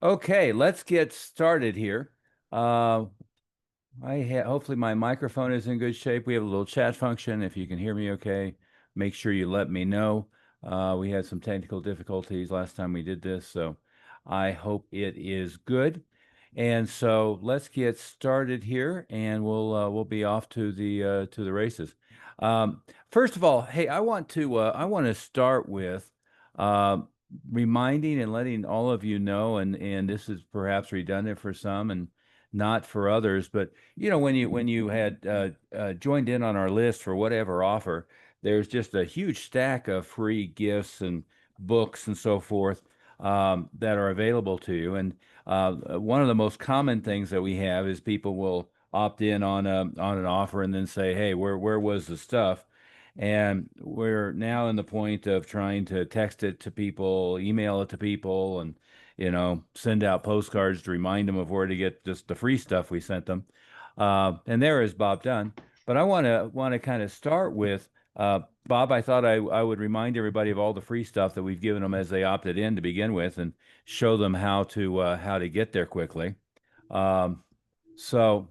Okay, let's get started here. Uh, hopefully my microphone is in good shape. We have a little chat function. If you can hear me okay, make sure you let me know. We had some technical difficulties last time we did this, so I hope it is good. And so let's get started here, and we'll be off to the races. First of all, hey, I want to start with uh, reminding and letting all of you know, and this is perhaps redundant for some and not for others, but when you had joined in on our list for whatever offer, there's just a huge stack of free gifts and books and so forth that are available to you. And one of the most common things that we have is people will opt in on an offer and then say, "Hey, where was the stuff?" And we're now in the point of trying to text it to people, email it to people, and send out postcards to remind them of where to get just the free stuff we sent them. And there is Bob done. But I want to kind of start with Bob. I thought I would remind everybody of all the free stuff that we've given them as they opted in to begin with, and show them how to get there quickly. Um, so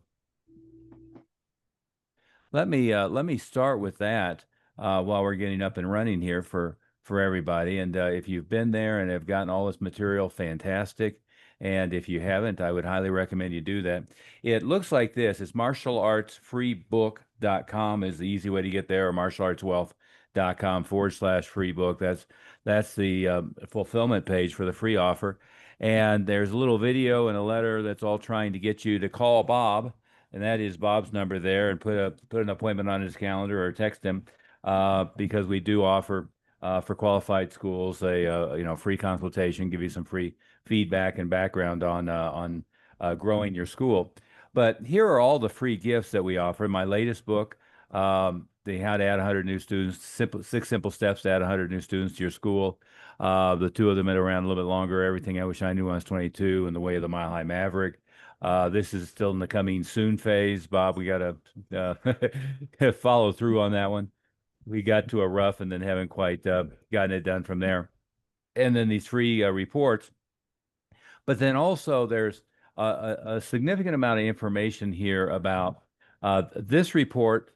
let me start with that while we're getting up and running here for everybody. And if you've been there and have gotten all this material, fantastic. And if you haven't, I would highly recommend you do that. It looks like this. It's martialartsfreebook.com is the easy way to get there, or martialartswealth.com/free book. That's the fulfillment page for the free offer. And there's a little video and a letter that's all trying to get you to call Bob, and that is Bob's number there, and put an appointment on his calendar or text him because we do offer for qualified schools a free consultation, give you some free feedback and background on growing your school. But here are all the free gifts that we offer. My latest book, the How to Add 100 New Students, 6 Simple Steps to Add 100 New Students to Your School. The two of them have been around a little bit longer. Everything I Wish I Knew When I Was 22 and The Way of the Mile High Maverick. This is still in the coming soon phase. Bob, we got to follow through on that one. We got to a rough and then haven't quite gotten it done from there. And then these free reports. But then also there's a significant amount of information here about this report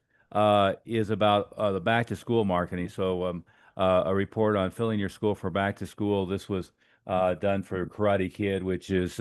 is about the back to school marketing. So a report on filling your school for back to school. This was done for Karate Kid, which is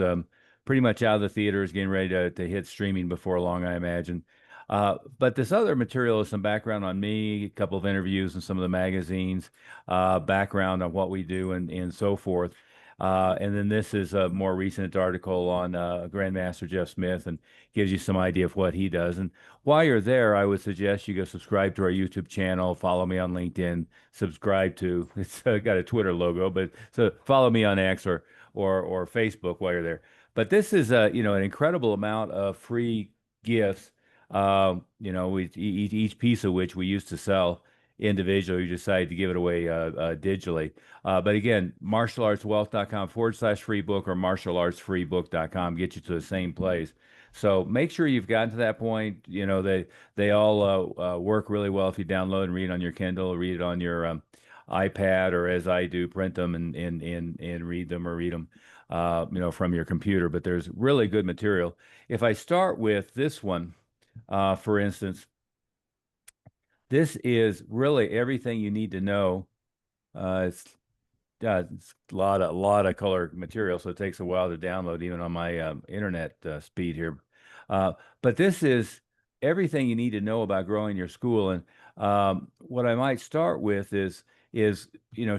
pretty much out of the theaters, getting ready to hit streaming before long, I imagine. But this other material is some background on me, a couple of interviews in some of the magazines, background on what we do and so forth. And then this is a more recent article on Grandmaster Jeff Smith, and gives you some idea of what he does. And while you're there, I would suggest you go subscribe to our YouTube channel, follow me on LinkedIn, subscribe to, it's got a Twitter logo, but so follow me on X or Facebook while you're there. But this is an incredible amount of free gifts. Each piece of which we used to sell individually. We decided to give it away digitally. But again, martialartswealth.com/free book or martialartsfreebook.com get you to the same place. So make sure you've gotten to that point. They all work really well if you download and read on your Kindle, read it on your iPad, or as I do, print them and read them or read them, from your computer. But there's really good material. If I start with this one, for instance, this is really everything you need to know. It's it's a lot of color material, so it takes a while to download, even on my internet speed here. But this is everything you need to know about growing your school. And what I might start with is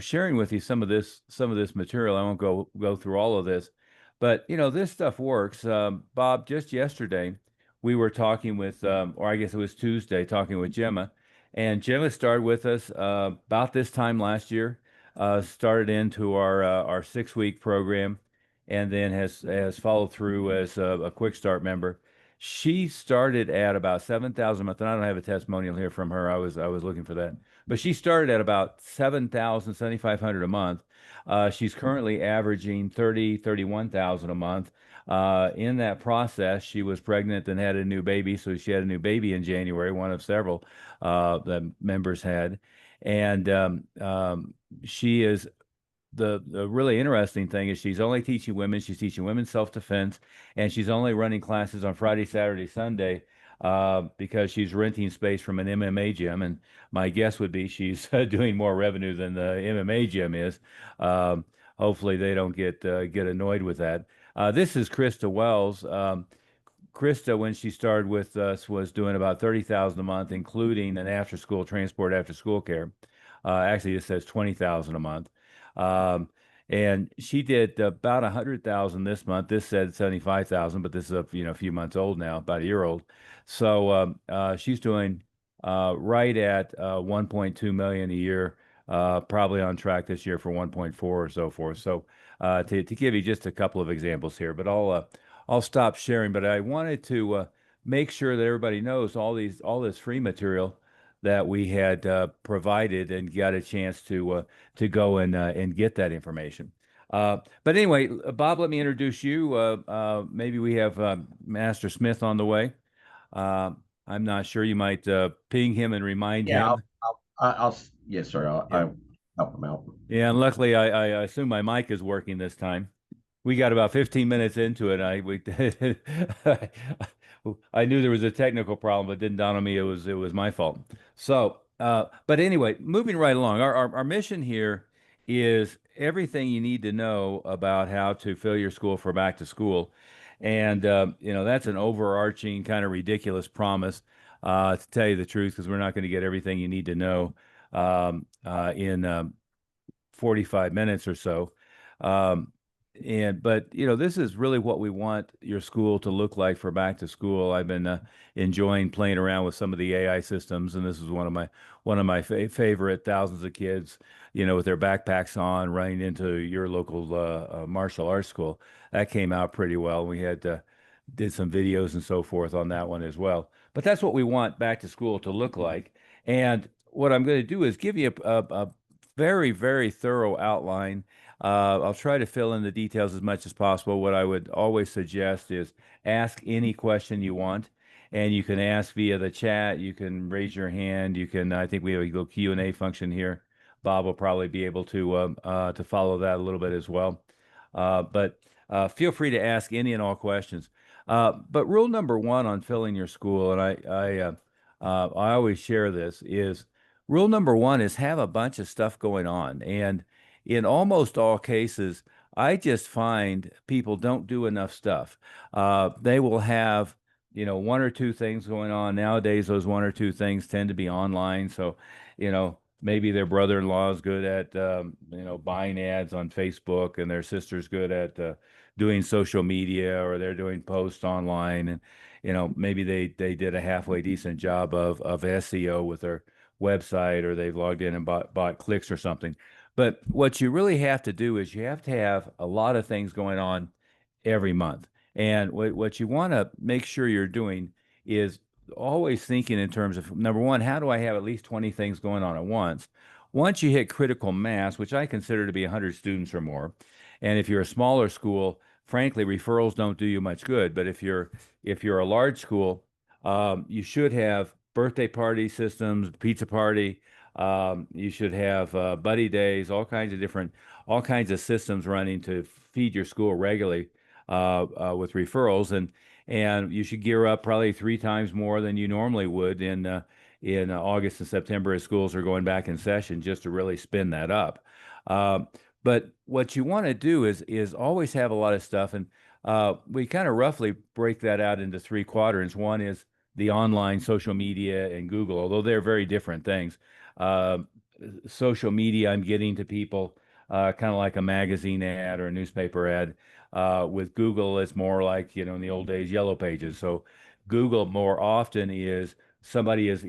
sharing with you some of this material. I won't go through all of this, but this stuff works. Bob, just yesterday we were talking with, or I guess it was Tuesday, talking with Gemma, and Gemma started with us about this time last year, started into our 6 week program, and then has followed through as a quick start member. She started at about 7,000 a month, and I don't have a testimonial here from her. I was looking for that, but she started at about 7,000, 7,500 a month. She's currently averaging 31,000 a month. In that process, she was pregnant and had a new baby, so she had a new baby in January, one of several the members had, and she is the really interesting thing is she's only teaching women. She's teaching women self-defense, and she's only running classes on Friday, Saturday, Sunday, because she's renting space from an MMA gym. And my guess would be she's doing more revenue than the MMA gym is. Um, Hopefully, they don't get annoyed with that. This is Krista Wells. Krista, when she started with us, was doing about 30,000 a month, including an after-school transport, after-school care. Actually, it says 20,000 a month, um, and she did about 100,000 this month. This said 75,000, but this is a few months old now, about a year old. So she's doing right at 1.2 million a year, probably on track this year for 1.4 or so forth. So to give you just a couple of examples here, but I'll stop sharing, but I wanted to make sure that everybody knows all this free material that we had provided and got a chance to go and get that information. But anyway, Bob, let me introduce you. Maybe we have Master Smith on the way. Uh, I'm not sure. You might ping him and remind Yeah, him. yes, sir. Yeah. I'll help him out. Yeah, and luckily I assume my mic is working this time. We got about 15 minutes into it. I knew there was a technical problem, but it didn't dawn on me it was my fault. So, but anyway, moving right along, our mission here is everything you need to know about how to fill your school for back to school, and that's an overarching kind of ridiculous promise. To tell you the truth, because we're not going to get everything you need to know in 45 minutes or so. Um, but this is really what we want your school to look like for back to school. I've been enjoying playing around with some of the AI systems, and this is one of my favorite. Thousands of kids, with their backpacks on, running into your local martial arts school. That came out pretty well. We had did some videos and so forth on that one as well. But that's what we want back to school to look like. And what I'm going to do is give you a very, very thorough outline. I'll try to fill in the details as much as possible. What I would always suggest is ask any question you want, and you can ask via the chat. You can raise your hand. I think we have a little Q&A function here. Bob will probably be able to follow that a little bit as well. But feel free to ask any and all questions. But rule number one on filling your school, and I always share this, is rule number one is have a bunch of stuff going on. And in almost all cases, I just find people don't do enough stuff. They will have, one or two things going on. Nowadays, those one or two things tend to be online. So, maybe their brother-in-law is good at, buying ads on Facebook, and their sister's good at doing social media, or they're doing posts online. And, maybe they did a halfway decent job of SEO with their website, or they've logged in and bought clicks or something. But what you really have to do is you have to have a lot of things going on every month. And what you want to make sure you're doing is always thinking in terms of, number one, how do I have at least 20 things going on at once? Once you hit critical mass, which I consider to be 100 students or more, and if you're a smaller school, frankly, referrals don't do you much good. But if you're a large school, you should have birthday party systems, pizza party. You should have buddy days, all kinds of systems running to feed your school regularly with referrals, and you should gear up probably three times more than you normally would in August and September as schools are going back in session, just to really spin that up. Um, but what you want to do is always have a lot of stuff, and we kind of roughly break that out into three quadrants. One is the online social media and Google, although they're very different things. Uh, Social media, I'm getting to people kind of like a magazine ad or a newspaper ad. With Google, it's more like, in the old days, yellow pages. So Google more often is somebody is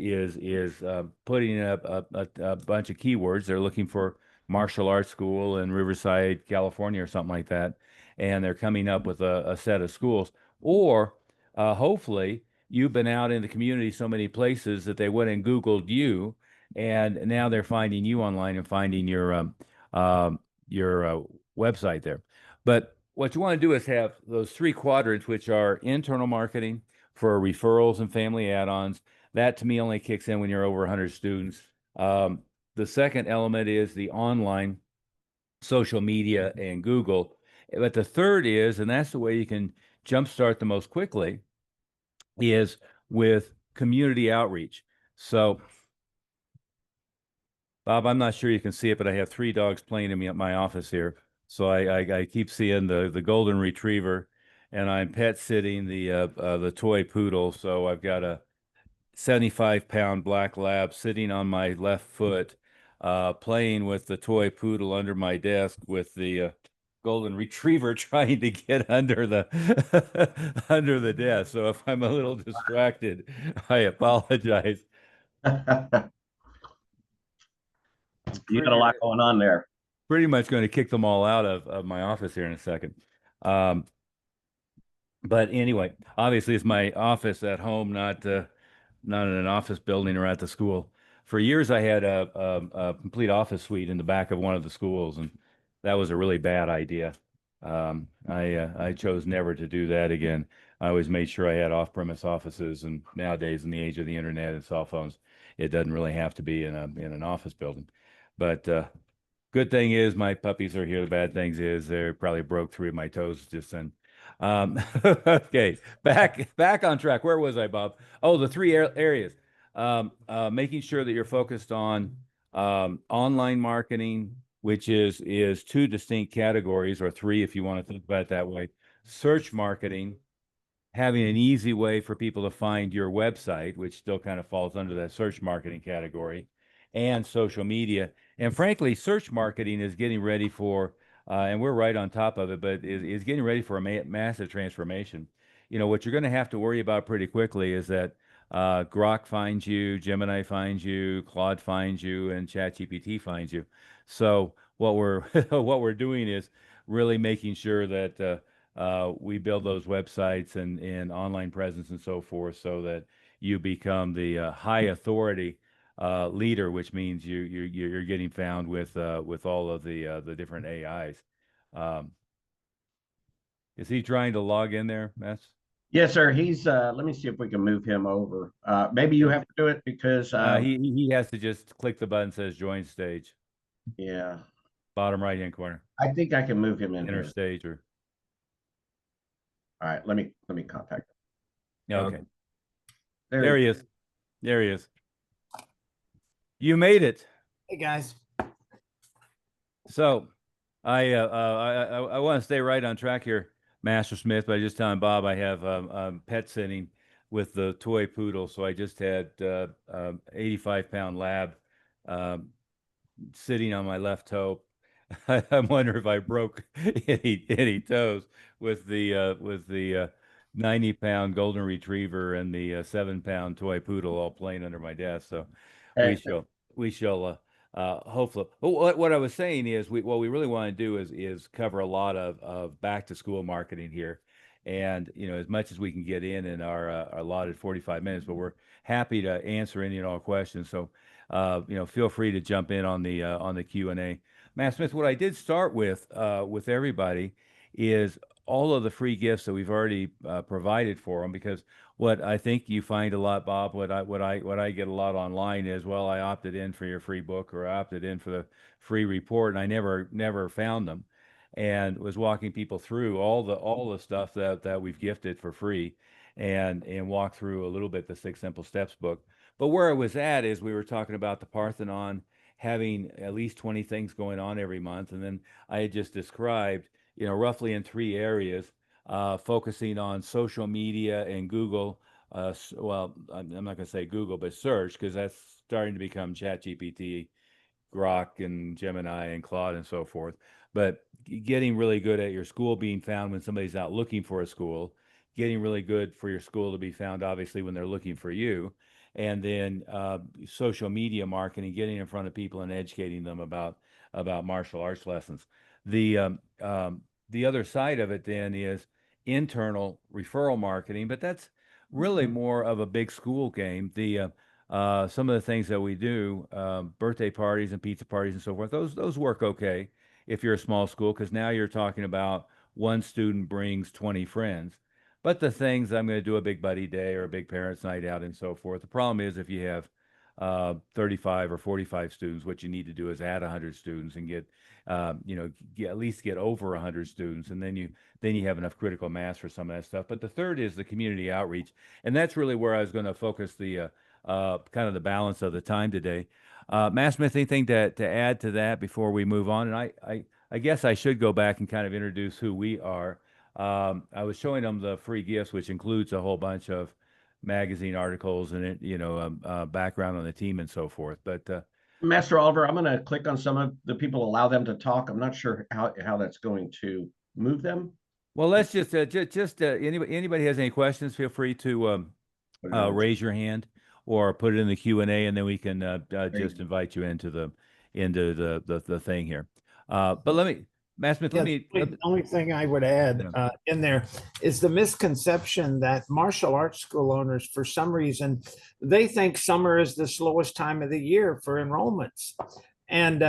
putting up a bunch of keywords. They're looking for martial arts school in Riverside, California, or something like that, and they're coming up with a set of schools. Or hopefully, you've been out in the community so many places that they went and Googled you, and now they're finding you online and finding your website there. But what you want to do is have those three quadrants, which are internal marketing for referrals and family add-ons. That to me only kicks in when you're over 100 students. The second element is the online social media and Google. But the third is, and that's the way you can jumpstart the most quickly, is with community outreach. So, Bob, I'm not sure you can see it, but I have three dogs playing in my office here. So I keep seeing the golden retriever, and I'm pet sitting the toy poodle. So I've got a 75-pound black lab sitting on my left foot, playing with the toy poodle under my desk with the golden retriever trying to get under the under the desk. So if I'm a little distracted, I apologize. You got a lot going on there. Pretty much going to kick them all out of my office here in a second. Um, but anyway, obviously it's my office at home, not in an office building or at the school. For years, I had a complete office suite in the back of one of the schools, and that was a really bad idea. I chose never to do that again. I always made sure I had off-premise offices, and nowadays, in the age of the internet and cell phones, it doesn't really have to be in an office building. But good thing is my puppies are here. The bad things is they probably broke three of my toes just then. Okay, back on track. Where was I, Bob? Oh, the three areas. Making sure that you're focused on online marketing, which is two distinct categories, or three if you want to think about it that way. Search marketing, having an easy way for people to find your website, which still kind of falls under that search marketing category, and social media. And frankly, search marketing is getting ready for, and we're right on top of it, but is getting ready for a massive transformation. What you're going to have to worry about pretty quickly is that Grok finds you, Gemini finds you, Claude finds you, and ChatGPT finds you. So what we're what we're doing is really making sure that we build those websites and online presence and so forth so that you become the high authority leader, which means you're getting found with all of the different AIs. Um, is he trying to log in there, Mess? Yes, sir. He's let me see if we can move him over. Maybe you Yeah. have to do it because He has to just click the button that says join stage, yeah, bottom right hand corner, I think I can move him in enter here. stage or All right, let me contact yeah, him. okay. There There he he is. There he is. You made it. Hey guys. So I want to stay right on track here, Master Smith, by just telling Bob I have pet sitting with the toy poodle. So I just had 85-pound lab um, sitting on my left toe. I wonder if I broke any toes with the 90-pound golden retriever and the 7-pound toy poodle all playing under my desk. So we is. shall we shall hopefully. What I was saying is what we really want to do is cover a lot of back to school marketing here, and as much as we can get in our allotted 45 minutes, but we're happy to answer any and all questions. So feel free to jump in on the Q&A. Matt Smith, what I did start with everybody is all of the free gifts that we've already provided for them, because what I think you find a lot, Bob, what I get a lot online is, well, I opted in for your free book or I opted in for the free report, and I never found them, and was walking people through all the stuff that we've gifted for free, and walk through a little bit the Six Simple Steps book. But where I was at is we were talking about the Parthenon having at least 20 things going on every month. And then I had just described, roughly in three areas, focusing on social media and Google. Well, I'm not going to say Google, but search, because that's starting to become ChatGPT, Grok and Gemini and Claude and so forth. But getting really good at your school being found when somebody's out looking for a school, getting really good for your school to be found, obviously, when they're looking for you, and then social media marketing, getting in front of people and educating them about martial arts lessons. The other side of it then is internal referral marketing, but that's really more of a big school game. Some of the things that we do, birthday parties and pizza parties and so forth, those work okay if you're a small school, because now you're talking about one student brings 20 friends. But the things I'm going to do a big buddy day or a big parents night out and so forth. The problem is if you have 35 or 45 students, what you need to do is add 100 students and get, at least get over 100 students, and then you have enough critical mass for some of that stuff. But the third is the community outreach, and that's really where I was going to focus the kind of the balance of the time today. Matt Smith, anything to add to that before we move on? And I guess I should go back and kind of introduce who we are. I was showing them the free gifts, which includes a whole bunch of magazine articles and background on the team and so forth. But Master Oliver, I'm going to click on some of the people, allow them to talk. I'm not sure how that's going to move them. well, let's just anybody has any questions, feel free to raise your hand or put it in the Q&A, and then we can just invite you into the thing here. But let me, Matt Smith, the only thing I would add in there is the misconception that martial arts school owners, for some reason, they think summer is the slowest time of the year for enrollments. And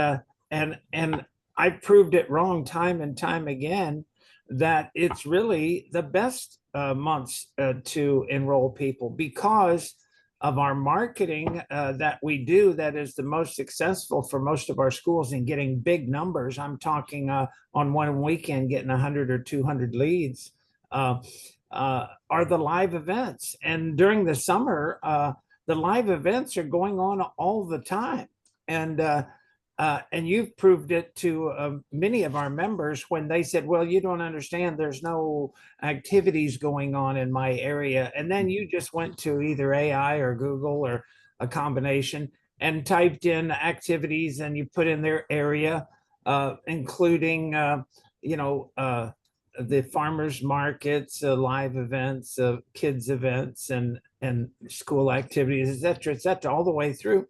I've proved it wrong time and time again, that it's really the best months to enroll people, because of our marketing that we do, that is the most successful for most of our schools in getting big numbers. I'm talking on one weekend getting 100 or 200 leads, are the live events. And during the summer, the live events are going on all the time. And you've proved it to many of our members when they said, well, you don't understand, there's no activities going on in my area. And then you just went to either AI or Google or a combination and typed in activities, and you put in their area, including, the farmers markets, live events, kids events, and school activities, et cetera, all the way through.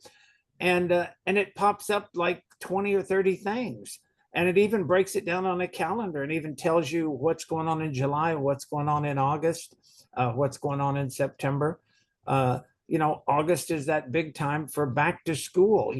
And it pops up like 20 or 30 things. And it even breaks it down on a calendar and even tells you what's going on in July, what's going on in August, what's going on in September. August is that big time for back to school.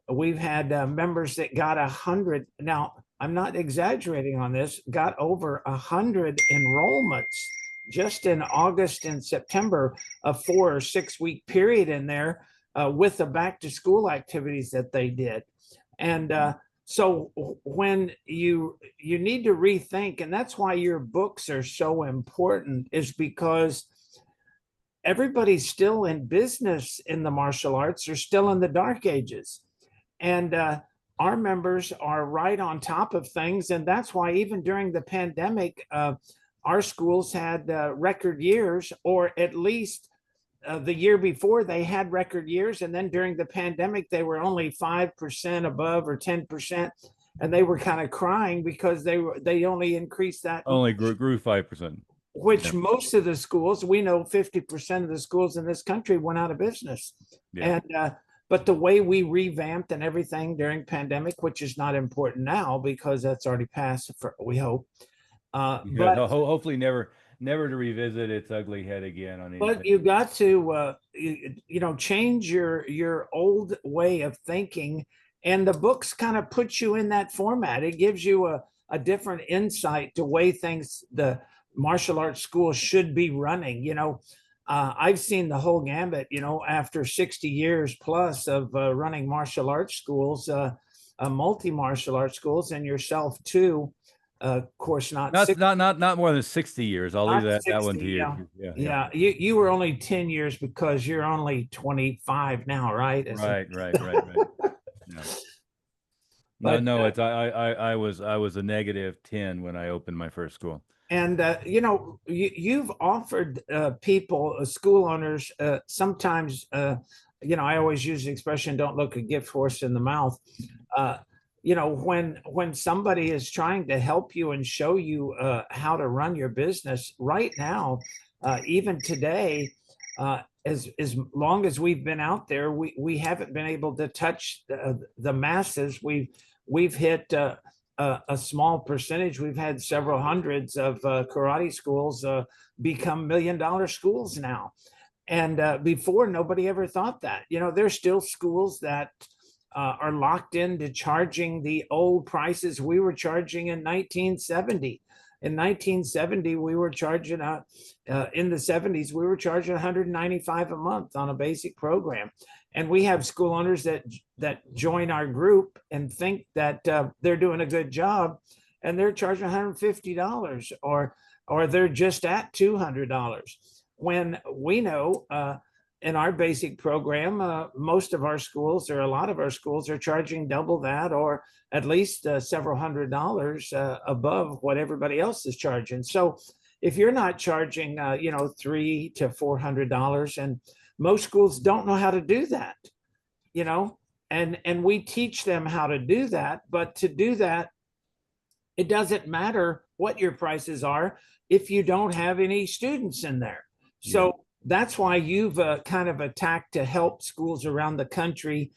We've had members that got 100. Now, I'm not exaggerating on this, got over 100 enrollments just in August and September, a 4 or 6 week period in there. With the back to school activities that they did. And so when you need to rethink, and that's why your books are so important, is because everybody's still in business in the martial arts, are still in the dark ages. And our members are right on top of things. And that's why even during the pandemic, our schools had record years, or at least the year before they had record years, and then during the pandemic they were only 5% above or 10%, and they were kind of crying because they only increased that, only grew 5%, which most of the schools, we know 50% of the schools in this country went out of business. And but the way we revamped and everything during pandemic, which is not important now because that's already passed, we hope, but hopefully never to revisit its ugly head again on anything. But you got to change your old way of thinking, and the books kind of put you in that format. It gives you a different insight to way things the martial arts school should be running. I've seen the whole gambit, after 60 years plus of running martial arts schools, multi-martial arts schools, and yourself too. Of course, not more than 60 years. I'll leave that one to you. Yeah. You were only 10 years because you're only 25 now, right? Right. Yeah. No, it's I was a negative 10 when I opened my first school. And you've offered people, school owners, sometimes I always use the expression, don't look a gift horse in the mouth. When somebody is trying to help you and show you how to run your business right now, even today, as long as we've been out there, we haven't been able to touch the masses. We've hit a small percentage. We've had several hundreds of karate schools become $1 million schools now. And before, nobody ever thought that. There's still schools that are locked into charging the old prices we were charging in 1970. In 1970, we were charging in the 70s, we were charging $195 a month on a basic program. And we have school owners that join our group and think that they're doing a good job, and they're charging $150 or they're just at $200. When we know in our basic program, most of our schools, or a lot of our schools, are charging double that, or at least several $100s above what everybody else is charging. So if you're not charging, $300 to $400, and most schools don't know how to do that, and we teach them how to do that. But to do that, it doesn't matter what your prices are if you don't have any students in there. So that's why you've kind of attacked to help schools around the country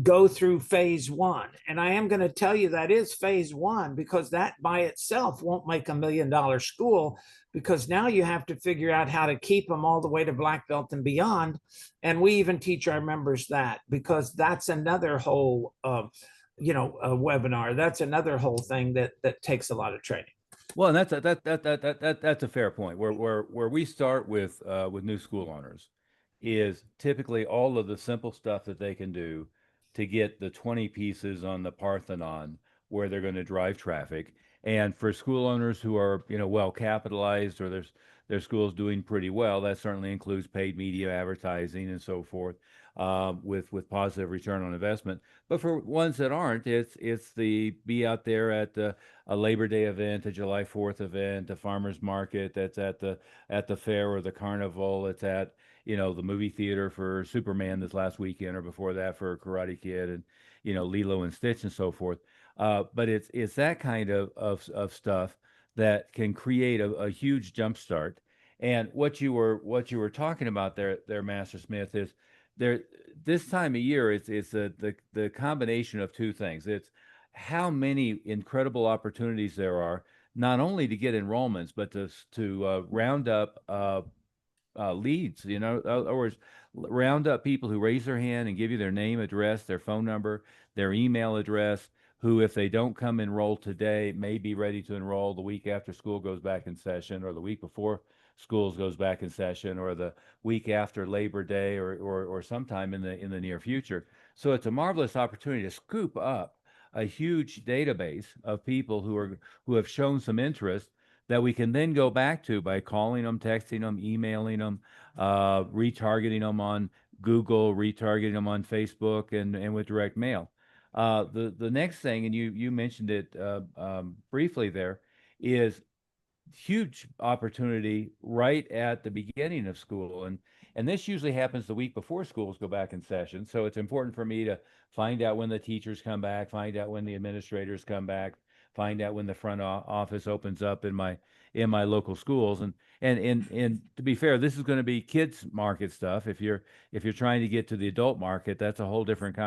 go through phase one. And I am going to tell you that is phase one, because that by itself won't make $1 million school, because now you have to figure out how to keep them all the way to black belt and beyond. And we even teach our members that, because that's another whole, a webinar. That's another whole thing that takes a lot of training. Well, and that's a fair point. Where we start with new school owners is typically all of the simple stuff that they can do to get the 20 pieces on the Parthenon where they're going to drive traffic. And for school owners who are well capitalized, or their school's doing pretty well, that certainly includes paid media advertising and so forth, with positive return on investment. But for ones that aren't, it's the be out there at a Labor Day event, a July 4th event, a farmer's market that's at the fair or the carnival. It's at the movie theater for Superman this last weekend, or before that for Karate Kid, and Lilo and Stitch and so forth. But it's that kind of stuff that can create a huge jump start. And what you were talking about there, Master Smith, is this time of year, it's the combination of two things. It's how many incredible opportunities there are, not only to get enrollments, but to round up leads. In other words, round up people who raise their hand and give you their name, address, their phone number, their email address, who, if they don't come enroll today, may be ready to enroll the week after school goes back in session, or the week before schools goes back in session, or the week after Labor Day, or sometime in the near future. So it's a marvelous opportunity to scoop up a huge database of people who have shown some interest, that we can then go back to by calling them, texting them, emailing them, retargeting them on Google, retargeting them on Facebook, and with direct mail. The next thing, and you mentioned it briefly there, is huge opportunity right at the beginning of school, and this usually happens the week before schools go back in session. So it's important for me to find out when the teachers come back, find out when the administrators come back, find out when the front office opens up in my local schools. And to be fair, this is going to be kids market stuff. If you're trying to get to the adult market, that's a whole different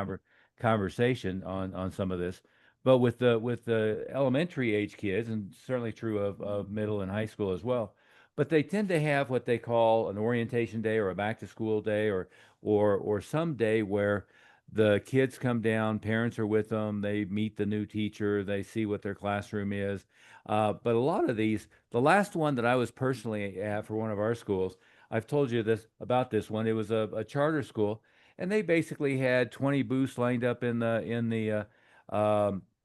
conversation on some of this. But with the elementary age kids, and certainly true of middle and high school as well, but they tend to have what they call an orientation day, or a back to school day, or some day where the kids come down, parents are with them, they meet the new teacher, they see what their classroom is. But a lot of these, the last one that I was personally at for one of our schools, I've told you about this one. It was a charter school, and they basically had 20 booths lined up in the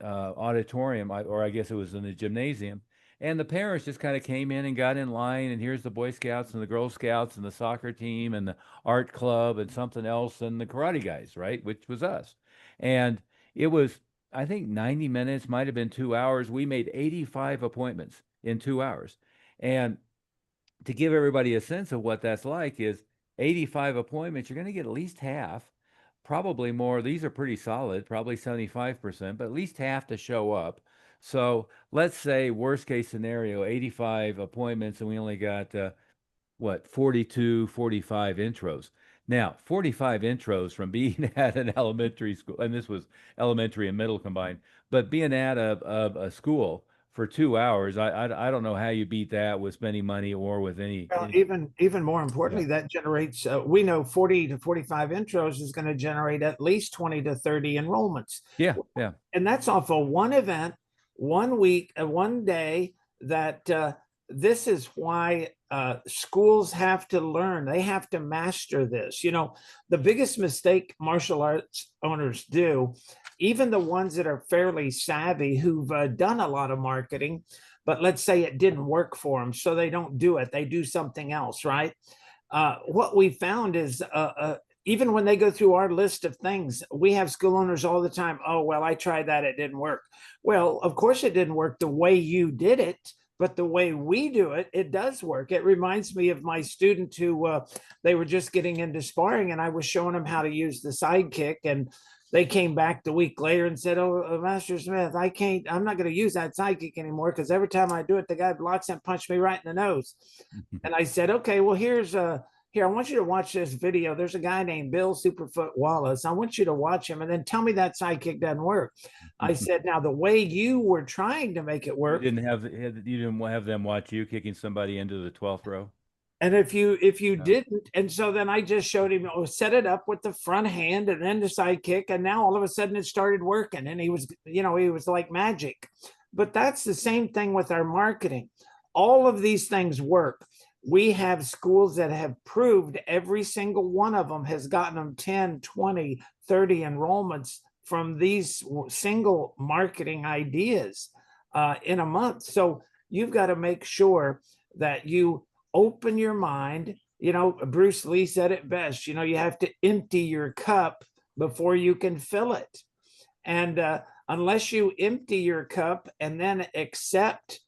auditorium, or I guess it was in the gymnasium. And the parents just kind of came in and got in line, and here's the Boy Scouts and the Girl Scouts and the soccer team and the art club and something else and the karate guys, right? Which was us. And it was, I think, 90 minutes, might have been 2 hours. We made 85 appointments in 2 hours. And to give everybody a sense of what that's like, is 85 appointments, you're going to get at least half, probably more. These are pretty solid, probably 75%, but at least half to show up. So let's say worst case scenario, 85 appointments, and we only got 42, 45 intros. Now, 45 intros from being at an elementary school, and this was elementary and middle combined, but being at a school for 2 hours, I don't know how you beat that with spending money or with any. Well, even more importantly, that generates, we know 40 to 45 intros is going to generate at least 20 to 30 enrollments. Yeah. And that's off of one event, 1 week, 1 day, that this is why schools have to learn. They have to master this. You know, the biggest mistake martial arts owners do, even the ones that are fairly savvy, who've done a lot of marketing, but let's say it didn't work for them, so they don't do it. They do something else, right? What we found is even when they go through our list of things, we have school owners all the time. Oh, well, I tried that. It didn't work. Well, of course it didn't work the way you did it, but the way we do it, it does work. It reminds me of my student who they were just getting into sparring, and I was showing them how to use the sidekick, and they came back the week later and said, "Oh, Master Smith, I'm not going to use that sidekick anymore because every time I do it, the guy blocks and punch me right in the nose." And I said, "Okay, well, here, I want you to watch this video. There's a guy named Bill Superfoot Wallace. I want you to watch him and then tell me that sidekick doesn't work." I said, "Now, the way you were trying to make it work." You didn't have them watch you kicking somebody into the 12th row. And if you No. didn't, and so then I just showed him, oh, set it up with the front hand and then the sidekick, and now all of a sudden it started working, and he was, he was like magic. But that's the same thing with our marketing. All of these things work. We have schools that have proved every single one of them has gotten them 10, 20, 30 enrollments from these single marketing ideas in a month. So you've got to make sure that you open your mind. Bruce Lee said it best, you have to empty your cup before you can fill it. And unless you empty your cup and then accept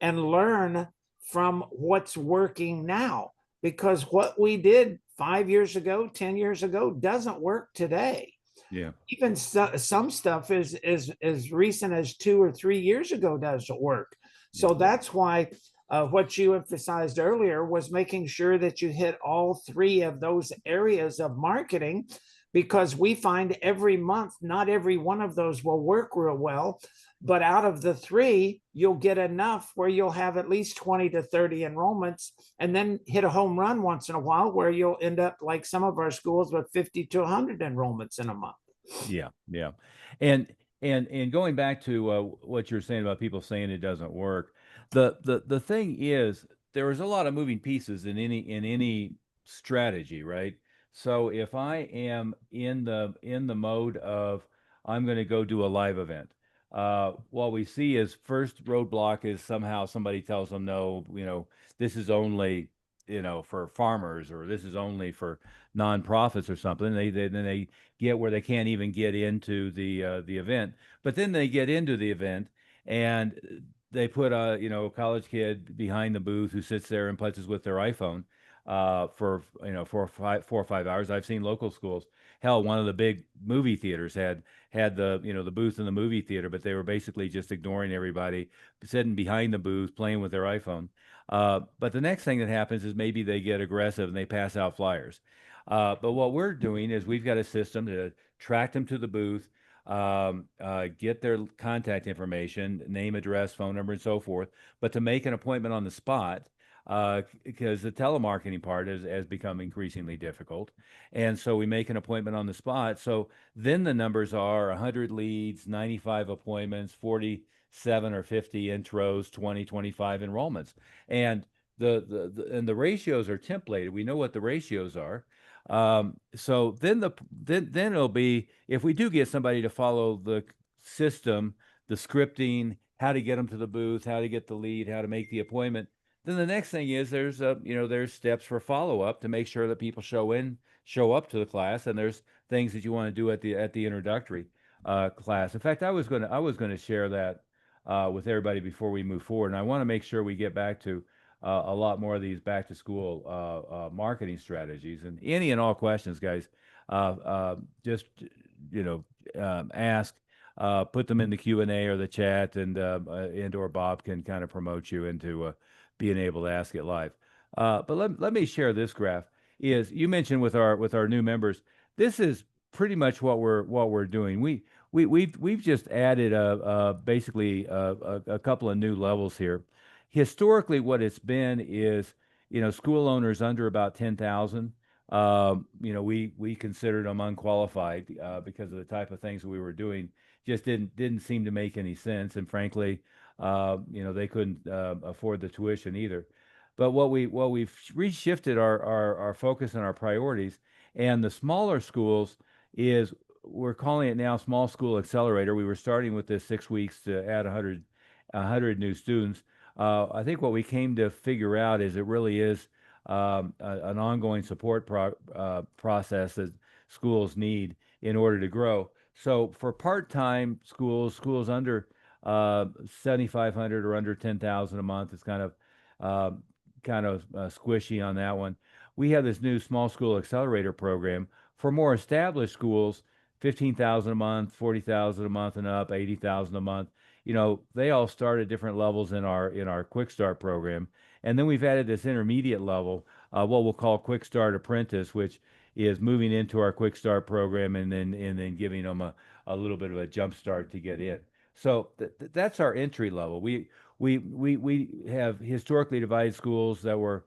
and learn from what's working now, because what we did 5 years ago, 10 years ago doesn't work today. Yeah. Even some stuff is as recent as 2 or 3 years ago doesn't work. So that's why what you emphasized earlier was making sure that you hit all three of those areas of marketing, because we find every month, not every one of those will work real well, but out of the three, you'll get enough where you'll have at least 20 to 30 enrollments, and then hit a home run once in a while where you'll end up like some of our schools with 50 to 100 enrollments in a month. Yeah. And going back to what you're saying about people saying it doesn't work, the thing is, there is a lot of moving pieces in any strategy, right? So if I am in the mode of I'm going to go do a live event, what we see is first roadblock is somehow somebody tells them, no, this is only for farmers, or this is only for nonprofits or something. Then they get where they can't even get into the event, but then they get into the event and they put a college kid behind the booth who sits there and putzes with their iPhone for 4 or 5 hours. I've seen local schools. Hell, one of the big movie theaters had the booth in the movie theater, but they were basically just ignoring everybody, sitting behind the booth playing with their iPhone. But the next thing that happens is maybe they get aggressive and they pass out flyers. But what we're doing is we've got a system to track them to the booth, get their contact information, name, address, phone number, and so forth, but to make an appointment on the spot, because the telemarketing part has become increasingly difficult. And so we make an appointment on the spot. So then the numbers are 100 leads, 95 appointments, 47 or 50 intros, 20, 25 enrollments. And the ratios are templated. We know what the ratios are. So then it'll be, if we do get somebody to follow the system, the scripting, how to get them to the booth, how to get the lead, how to make the appointment, then the next thing is there's steps for follow-up to make sure that people show up to the class, and there's things that you want to do at the introductory class. In fact, I was going to share that with everybody before we move forward, and I want to make sure we get back to a lot more of these back to school marketing strategies. And any and all questions, guys, just ask. Put them in the Q&A or the chat, and or Bob can kind of promote you into being able to ask it live. But let me share this graph. Is you mentioned with our new members, this is pretty much what we're doing. We've just added basically a couple of new levels here. Historically, what it's been is school owners under about 10,000. We considered them unqualified because of the type of things that we were doing. Just didn't seem to make any sense, and frankly, They couldn't afford the tuition either. But we've reshifted our focus and our priorities, and the smaller schools is we're calling it now Small School Accelerator. We were starting with this 6 weeks to add 100 new students. I think what we came to figure out is it really is an ongoing support process that schools need in order to grow. So for part-time schools under 7,500 or under 10,000 a month, it's kind of squishy on that one. We have this new Small School Accelerator program for more established schools, 15,000 a month, 40,000 a month and up, 80,000 a month. They all start at different levels in our Quick Start program. And then we've added this intermediate level, what we'll call Quick Start Apprentice, which is moving into our Quick Start program and then giving them a little bit of a jump start to get in. So that's our entry level. We have historically divided schools that were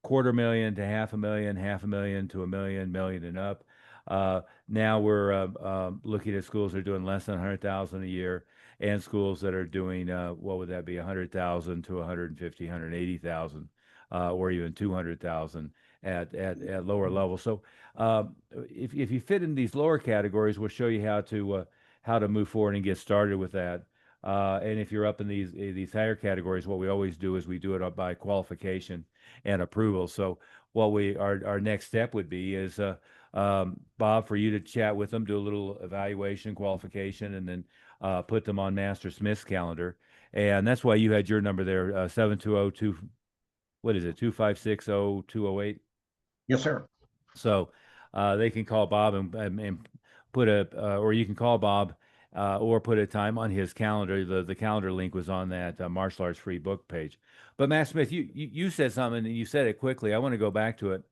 $250,000 to $500,000 to $1 million, million and up. Now we're looking at schools that are doing less than 100,000 a year, and schools that are doing what would that be, 100,000 to 150, 180,000, or even 200,000 at lower levels. So if you fit in these lower categories, we'll show you how to move forward and get started with that. And if you're up in these higher categories, what we always do is we do it by qualification and approval. So what our next step would be is Bob, for you to chat with them, do a little evaluation, qualification, and then put them on Master Smith's calendar. And that's why you had your number there, 720-2, what is it, 2560208? Yes, sir. So they can call Bob and put or you can call Bob or put a time on his calendar. The calendar link was on that martial arts free book page. But Matt Smith, you said something and you said it quickly. I want to go back to it.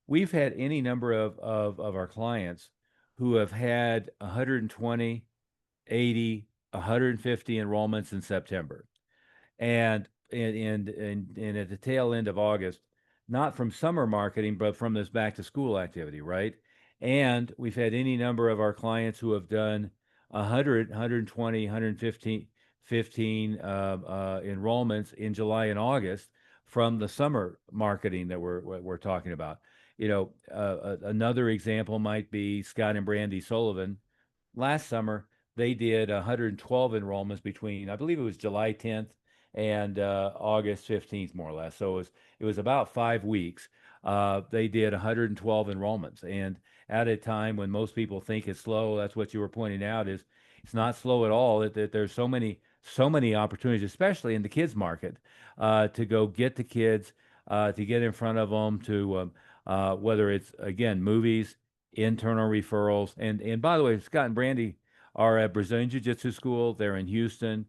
We've had any number of our clients who have had 120, 80, 150 enrollments in September. And at the tail end of August, not from summer marketing, but from this back to school activity, right? And we've had any number of our clients who have done 100, 120, 115 enrollments in July and August from the summer marketing that we're talking about. Another example might be Scott and Brandy Sullivan. Last summer, they did 112 enrollments between, I believe it was July 10th and August 15th, more or less. So it was about 5 weeks. They did 112 enrollments, and at a time when most people think it's slow, that's what you were pointing out, is it's not slow at all. That there's so many opportunities, especially in the kids market, to go get the kids, to get in front of them, to whether it's again movies, internal referrals, and by the way, Scott and Brandy are at Brazilian Jiu-Jitsu School. They're in Houston,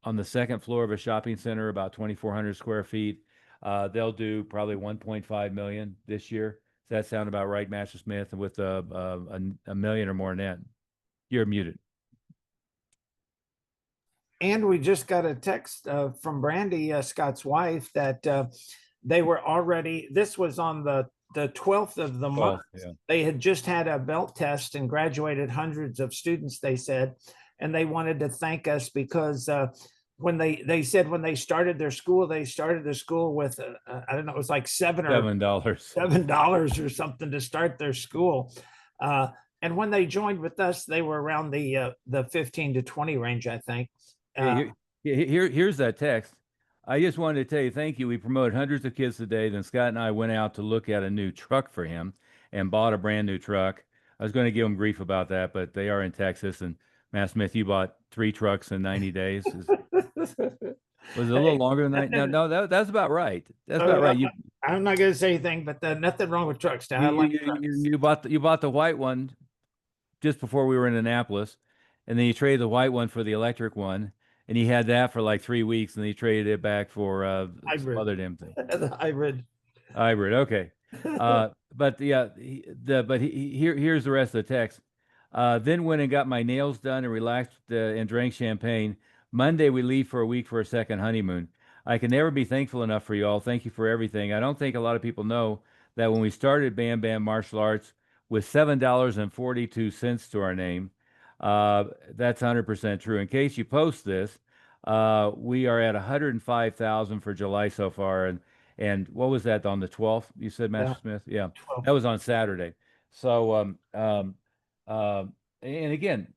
on the second floor of a shopping center, about 2,400 square feet. They'll do probably 1.5 million this year. Does that sound about right, Master Smith? And with a million or more net. You're muted. And we just got a text from Brandy, Scott's wife, that they were already, this was on the 12th of the month. Yeah. They had just had a belt test and graduated hundreds of students, they said, and they wanted to thank us because when they said when they started their school with I don't know, it was like $7 or something to start their school. And when they joined with us, they were around the 15 to 20 range, I think. Here's that text. I just wanted to tell you thank you. We promoted hundreds of kids today. Then Scott and I went out to look at a new truck for him and bought a brand new truck. I was going to give him grief about that, but they are in Texas. And Matt Smith, you bought 3 trucks in 90 days. Was it a little longer than that? No, that's about right. That's about right. I'm not going to say anything, but nothing wrong with trucks. You bought the white one just before we were in Annapolis, and then you traded the white one for the electric one. And he had that for like 3 weeks, and he traded it back for some other damn thing. The hybrid. Okay. But yeah, here's the rest of the text. Then went and got my nails done and relaxed and drank champagne. Monday we leave for a week for a second honeymoon. I can never be thankful enough for you all. Thank you for everything. I don't think a lot of people know that when we started Bam Bam Martial Arts with $7.42 to our name, that's 100% true. In case you post this, We are at 105,000 for July so far, and what was that on the 12th? You said, Yeah, Master Smith? Yeah, 12. that was on Saturday. So, and again,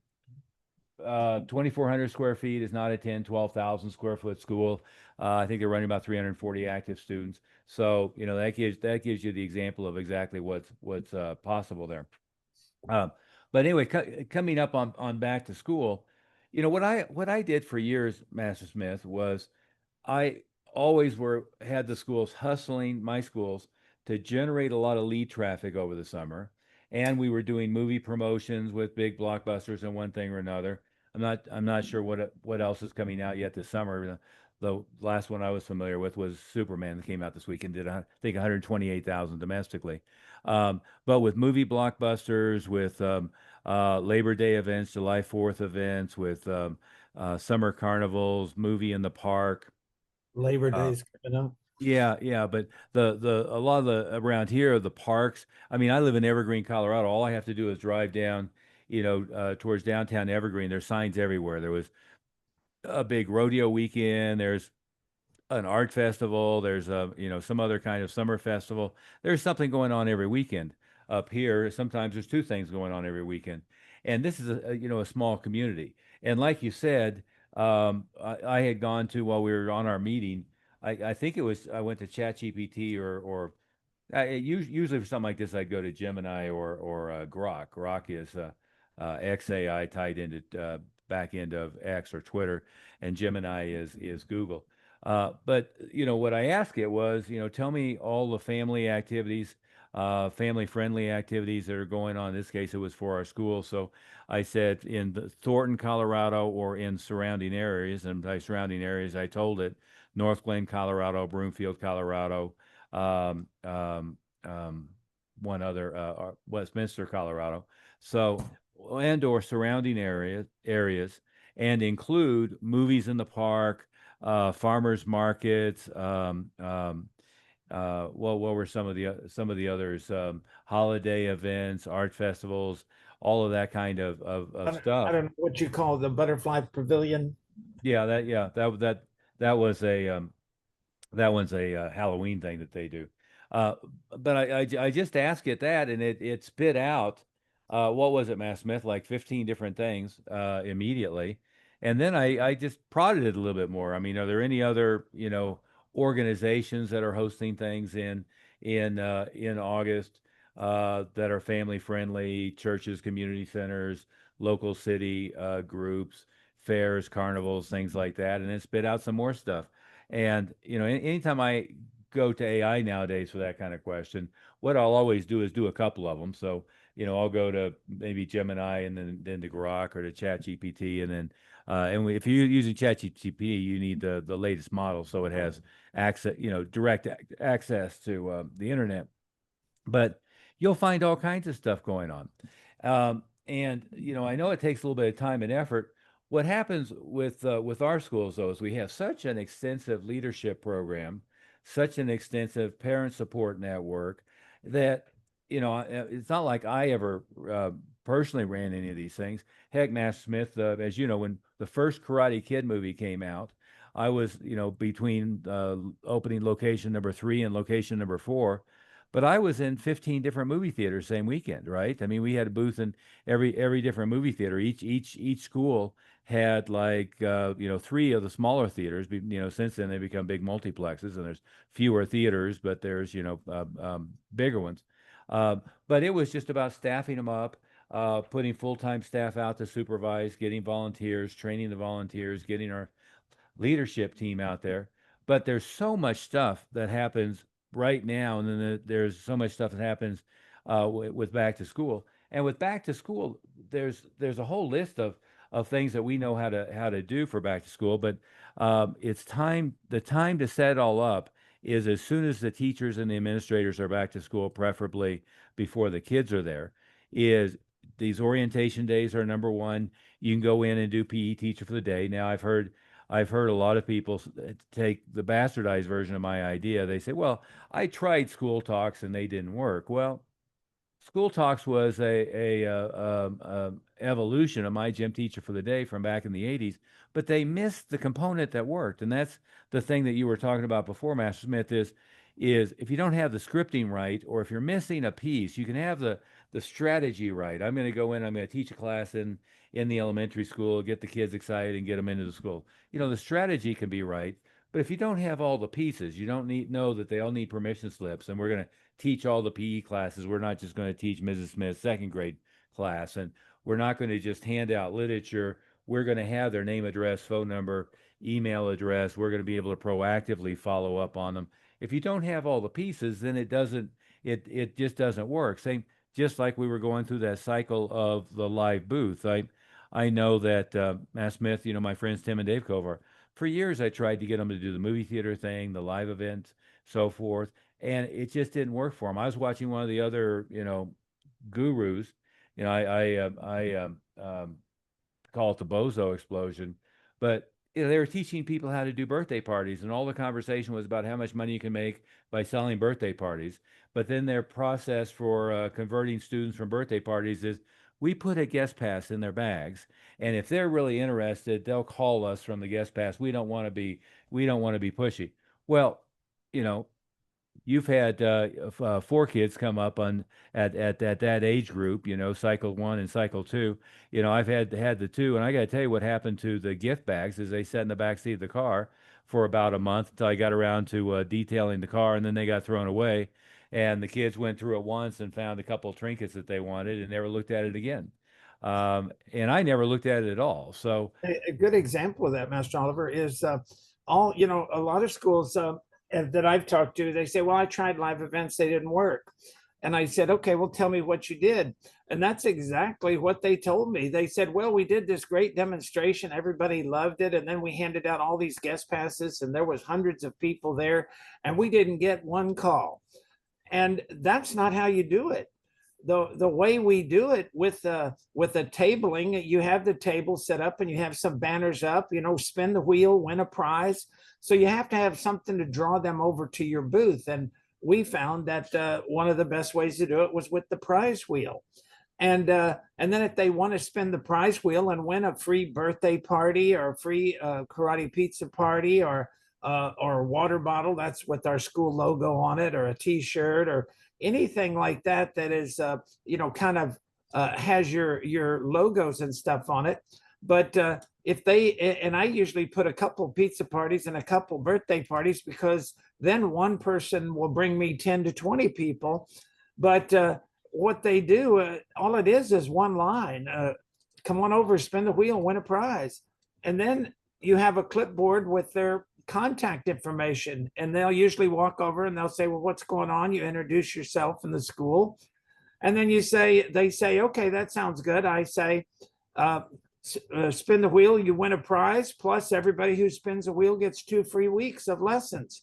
2,400 square feet is not a 12,000 square foot school. I think they're running about 340 active students. So, that gives you the example of exactly what's possible there. Um, but anyway, coming up on back to school, what I did for years, Master Smith, was I always had the schools hustling, my schools, to generate a lot of lead traffic over the summer. And we were doing movie promotions with big blockbusters and one thing or another. I'm not sure what else is coming out yet this summer. The last one I was familiar with was Superman that came out this week and did, I think, 128,000 domestically. But with movie blockbusters, with Labor Day events, July 4th events, with summer carnivals, movie in the park. Labor Uh, Day's coming up. yeah, yeah, but the a lot of the around here, the parks. I mean, I live in Evergreen, Colorado. All I have to do is drive down, towards downtown Evergreen. There's signs everywhere. There was a big rodeo weekend. There's an art festival. There's some other kind of summer festival. There's something going on every weekend up here. Sometimes there's two things going on every weekend, and this is a small community. And like you said, I had gone to, while we were on our meeting. I think it was, I went to ChatGPT or usually for something like this, I'd go to Gemini or Grok. Grok is XAI tied into back end of X or Twitter, and Gemini is Google. But what I asked it was, tell me all the family activities, family friendly activities that are going on. In this case, it was for our school. So I said in Thornton, Colorado, or in surrounding areas, and by surrounding areas, I told it North Glen, Colorado, Broomfield, Colorado, um, um, um, one other, Westminster, Colorado. So, and or surrounding areas, and include movies in the park, farmers markets. What were some of the others? Holiday events, art festivals, all of that kind of I stuff. don't know what you call the butterfly pavilion. That was that one's a Halloween thing that they do. Uh, but I just asked it that, and it spit out, what was it, Matt Smith? Like 15 different things immediately. And then I just prodded it a little bit more. I mean, are there any other, organizations that are hosting things in August that are family friendly, churches, community centers, local city groups, fairs, carnivals, things like that? And then spit out some more stuff. And anytime I go to AI nowadays for that kind of question, what I'll always do is do a couple of them. So I'll go to maybe Gemini and then to Grok or to ChatGPT, and then if you're using ChatGPT, you need the latest model, so it has access, direct access to the internet. But you'll find all kinds of stuff going on. And I know it takes a little bit of time and effort. What happens with our schools, though, is we have such an extensive leadership program, such an extensive parent support network, that it's not like I ever personally ran any of these things. Heck, Matt Smith, as you know, when the first Karate Kid movie came out, I was between opening location number 3 and location number 4. But I was in 15 different movie theaters same weekend, right? I mean, we had a booth in every different movie theater. Each school had like 3 of the smaller theaters. Since then they become big multiplexes, and there's fewer theaters, but there's bigger ones. But it was just about staffing them up, putting full-time staff out to supervise, getting volunteers, training the volunteers, getting our leadership team out there. But there's so much stuff that happens right now, and then there's so much stuff that happens with back to school. And with back to school, there's a whole list of things that we know how to do for back to school. But it's time. The time to set it all up is as soon as the teachers and the administrators are back to school, preferably before the kids are there. Is these orientation days are number one. You can go in and do PE teacher for the day. Now I've heard a lot of people take the bastardized version of my idea. They say, well, I tried school talks and they didn't work. Well, School Talks was evolution of my gym teacher for the day from back in the 80s, but they missed the component that worked. And that's the thing that you were talking about before, Master Smith, is if you don't have the scripting right, or if you're missing a piece, you can have the strategy right. I'm going to go in, I'm going to teach a class in the elementary school, get the kids excited and get them into the school. You know, the strategy can be right, but if you don't have all the pieces, you don't know that they all need permission slips, and we're going to teach all the PE classes. We're not just going to teach Mrs. Smith's second grade class, and we're not going to just hand out literature. We're going to have their name, address, phone number, email address. We're going to be able to proactively follow up on them. If you don't have all the pieces, then it just doesn't work. Same, just like we were going through that cycle of the live booth. I know that Matt Smith, you know, my friends Tim and Dave Kovar, for years I tried to get them to do the movie theater thing, the live events, so forth, and it just didn't work for them. I was watching one of the other, you know, gurus. You know, I call it the bozo explosion, but you know, they were teaching people how to do birthday parties, and all the conversation was about how much money you can make by selling birthday parties. But then their process for converting students from birthday parties is we put a guest pass in their bags, and if they're really interested, they'll call us from the guest pass. We don't want to be pushy. Well, you know, you've had 4 kids come up on at that age group, you know, cycle 1 and cycle 2. You know, I've had the 2, and I got to tell you what happened to the gift bags is they sat in the back seat of the car for about a month until I got around to detailing the car, and then they got thrown away. And the kids went through it once and found a couple of trinkets that they wanted and never looked at it again. And I never looked at it at all. So A good example of that, Master Oliver, is all, you know, a lot of schools that I've talked to, they say, well, I tried live events, they didn't work. And I said, okay, well, tell me what you did. And that's exactly what they told me. They said, well, we did this great demonstration. Everybody loved it. And then we handed out all these guest passes, and there was hundreds of people there, and we didn't get one call. And that's not how you do it. The way we do it with the tabling, you have the table set up and you have some banners up, you know, spin the wheel, win a prize. So you have to have something to draw them over to your booth. And we found that one of the best ways to do it was with the prize wheel. And then if they want to spin the prize wheel and win a free birthday party or a free karate pizza party or a water bottle, that's with our school logo on it, or a T-shirt or anything like that that is you know, kind of has your logos and stuff on it. But if they, and I usually put a couple pizza parties and a couple birthday parties, because then one person will bring me 10 to 20 people. But what they do, all it is one line: come on over, spin the wheel, win a prize. And then you have a clipboard with their contact information, and they'll usually walk over and they'll say, well, what's going on? You introduce yourself in the school, and then they say, okay, that sounds good. I say, spin the wheel, you win a prize, plus everybody who spins a wheel gets 2 free weeks of lessons.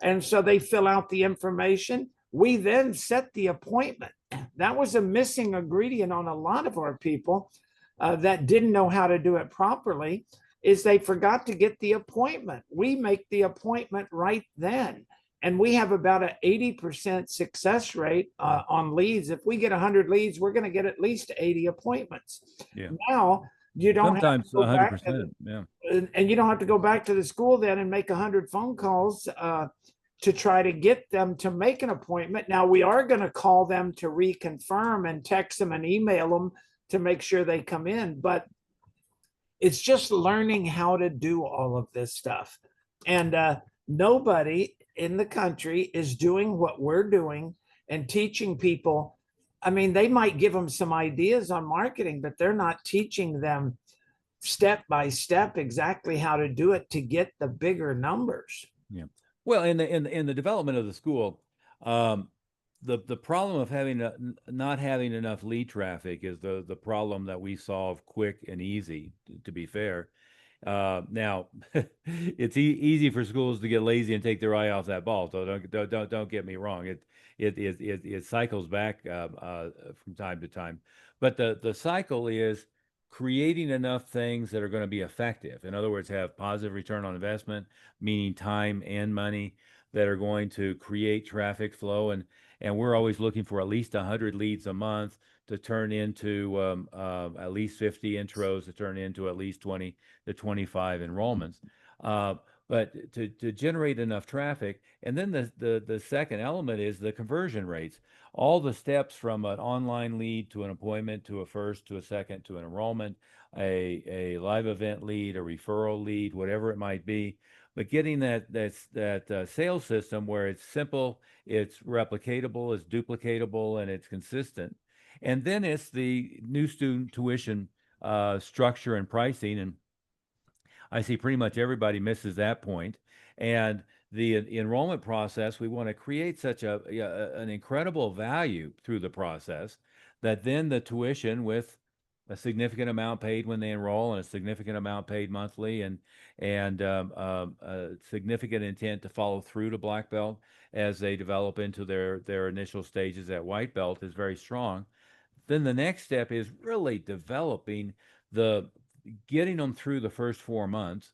And so they fill out the information. We then set the appointment. That was a missing ingredient on a lot of our people that didn't know how to do it properly, is they forgot to get the appointment. We make the appointment right then. And we have about an 80% success rate on leads. If we get 100 leads, we're going to get at least 80 appointments. yeah, Now, you don't sometimes have to go back 100%. Yeah. and you don't have to go back to the school then and make 100 phone calls to try to get them to make an appointment. Now, we are going to call them to reconfirm and text them and email them to make sure they come in. But it's just learning how to do all of this stuff. And nobody in the country is doing what we're doing and teaching people. I mean, they might give them some ideas on marketing, but they're not teaching them step by step exactly how to do it to get the bigger numbers. Yeah. Well, in the development of the school, the problem of not having enough lead traffic is the problem that we solve quick and easy, to be fair. Now it's easy for schools to get lazy and take their eye off that ball. So don't get me wrong. It cycles back from time to time, but the cycle is creating enough things that are going to be effective. In other words, have positive return on investment, meaning time and money, that are going to create traffic flow. and we're always looking for at least 100 leads a month to turn into at least 50 intros to turn into at least 20 to 25 enrollments. But to generate enough traffic, and then the second element is the conversion rates. All the steps from an online lead to an appointment to a first to a second to an enrollment, a live event lead, a referral lead, whatever it might be. But getting that sales system where it's simple, it's replicatable, it's duplicatable, and it's consistent. And then it's the new student tuition structure and pricing. And I see pretty much everybody misses that point. And the enrollment process, we want to create such an incredible value through the process that then the tuition, with a significant amount paid when they enroll and a significant amount paid monthly, and a significant intent to follow through to black belt as they develop into their initial stages at white belt, is very strong. Then the next step is really developing the getting them through the first 4 months,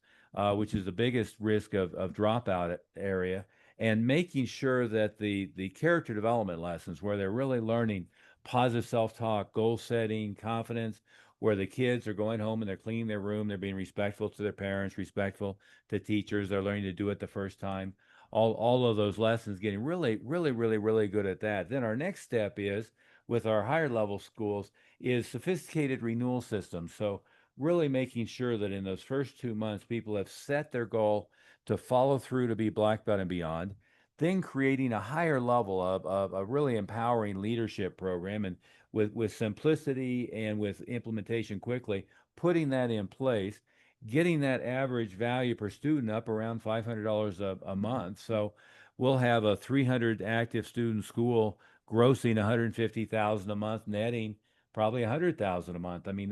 which is the biggest risk of dropout area, and making sure that the character development lessons, where they're really learning positive self-talk, goal setting, confidence, where the kids are going home and they're cleaning their room, they're being respectful to their parents, respectful to teachers, they're learning to do it the first time. All of those lessons, getting really, really, really, really good at that. Then our next step is, with our higher level schools, is sophisticated renewal systems. So really making sure that in those first 2 months, people have set their goal to follow through to be black belt and beyond, then creating a higher level of a really empowering leadership program, and with simplicity and with implementation quickly, putting that in place, getting that average value per student up around $500 a month. So we'll have a 300 active student school grossing 150,000 a month, netting probably 100,000 a month. I mean,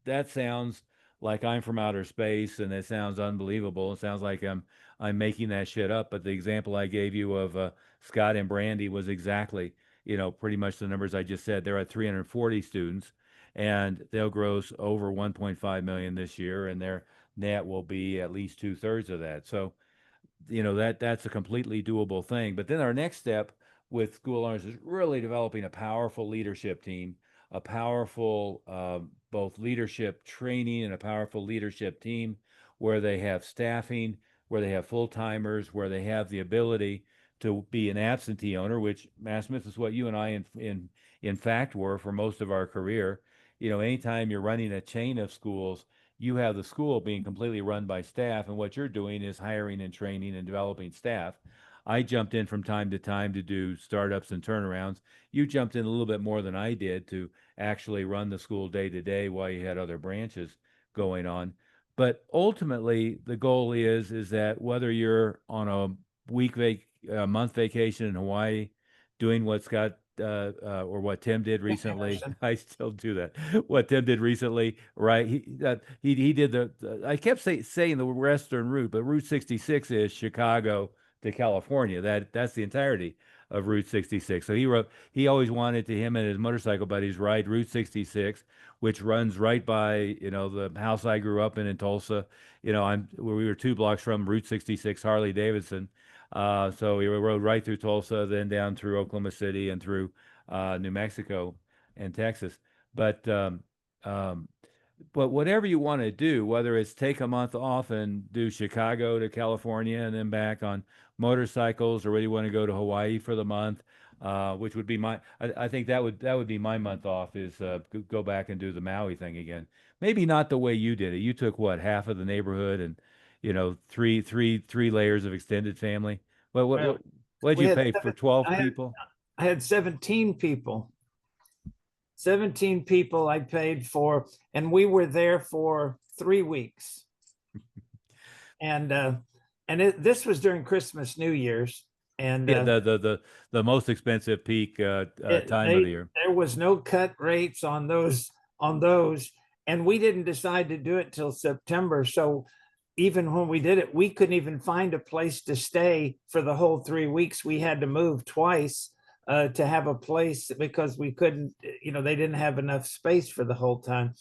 that sounds like I'm from outer space, and it sounds unbelievable. It sounds like I'm making that shit up. But the example I gave you of Scott and Brandy was exactly, pretty much the numbers I just said. They're at 340 students, and they'll gross over 1.5 million this year, and their net will be at least 2/3 of that. So that's a completely doable thing. But then our next step with school owners is really developing a powerful leadership team, a powerful both leadership training and a powerful leadership team, where they have staffing, where they have full-timers, where they have the ability to be an absentee owner, which, Matt Smith, is what you and I in fact were for most of our career. Anytime you're running a chain of schools, you have the school being completely run by staff, and what you're doing is hiring and training and developing staff. I jumped in from time to time to do startups and turnarounds. You jumped in a little bit more than I did to actually run the school day to day while you had other branches going on. But ultimately, the goal is that whether you're on a month vacation in Hawaii, doing what Scott or what Tim did recently. I still do that. What Tim did recently, right? He did I kept saying the Western route, but Route 66 is Chicago to California. That's the entirety of Route 66. So he always wanted to, him and his motorcycle buddies, ride Route 66, which runs right by the house I grew up in Tulsa. We were 2 blocks from Route 66 Harley Davidson. So we rode right through Tulsa, then down through Oklahoma City and through New Mexico and Texas. But whatever you want to do, whether it's take a month off and do Chicago to California and then back on motorcycles, or whether you want to go to Hawaii for the month, which would be I think that would be my month off, is go back and do the Maui thing again. Maybe not the way you did it. You took what, half of the neighborhood and three layers of extended family. What'd you pay for 12 people? I had 17 people. 17 people I paid for, and we were there for 3 weeks. And this was during Christmas, New Year's, and the most expensive peak time of the year. There was no cut rates on those, and we didn't decide to do it till September. So even when we did it, we couldn't even find a place to stay for the whole 3 weeks. We had to move twice to have a place, because we couldn't, they didn't have enough space for the whole time.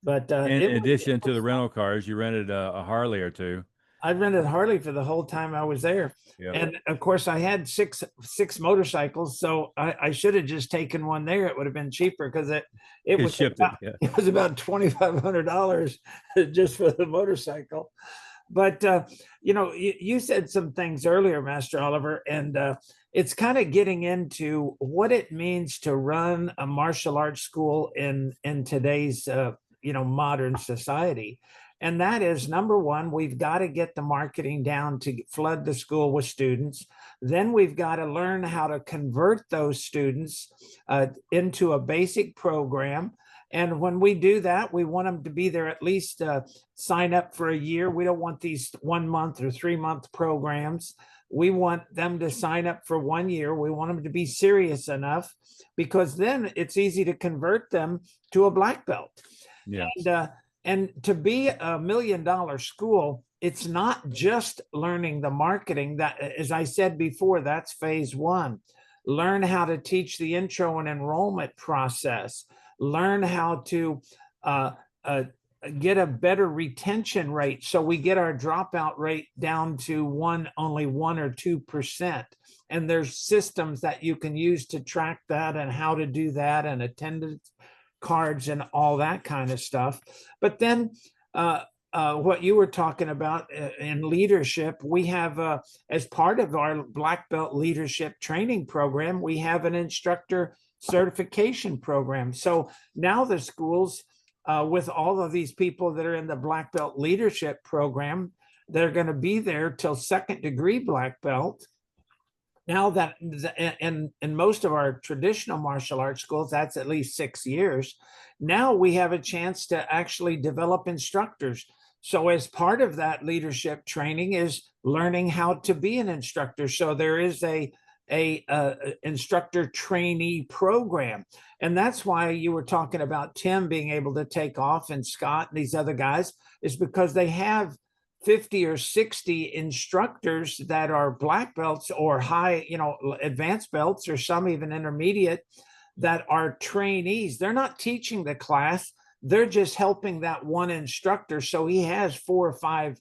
But in addition to the rental cars, you rented a Harley or two. I rented Harley for the whole time I was there. Yeah. And of course I had six motorcycles. So I should have just taken one there. It would have been cheaper because it You was shipped about, it. Yeah. it was about $2,500 just for the motorcycle. But you said some things earlier, Master Oliver, and it's kind of getting into what it means to run a martial arts school in today's modern society. And that is, number one, we've got to get the marketing down to flood the school with students. Then we've got to learn how to convert those students into a basic program. And when we do that, we want them to be there at least sign up for a year. We don't want these 1 month or 3 month programs. We want them to sign up for 1 year. We want them to be serious enough, because then it's easy to convert them to a black belt. Yeah. And to be a $1 million school, it's not just learning the marketing. That, as I said before, that's phase one. Learn how to teach the intro and enrollment process. Learn how to get a better retention rate, so we get our dropout rate down to only 1 or 2%. And there's systems that you can use to track that and how to do that, and attendance cards and all that kind of stuff. But then what you were talking about in leadership, we have as part of our black belt leadership training program, we have an instructor certification program. So now the schools, with all of these people that are in the black belt leadership program, they're going to be there till 2nd degree black belt. Now that in most of our traditional martial arts schools, that's at least 6 years. Now we have a chance to actually develop instructors. So as part of that leadership training is learning how to be an instructor. So there is a instructor trainee program. And that's why you were talking about Tim being able to take off, and Scott and these other guys, is because they have 50 or 60 instructors that are black belts or high, advanced belts, or some even intermediate, that are trainees. They're not teaching the class. They're just helping that one instructor. So he has 4 or 5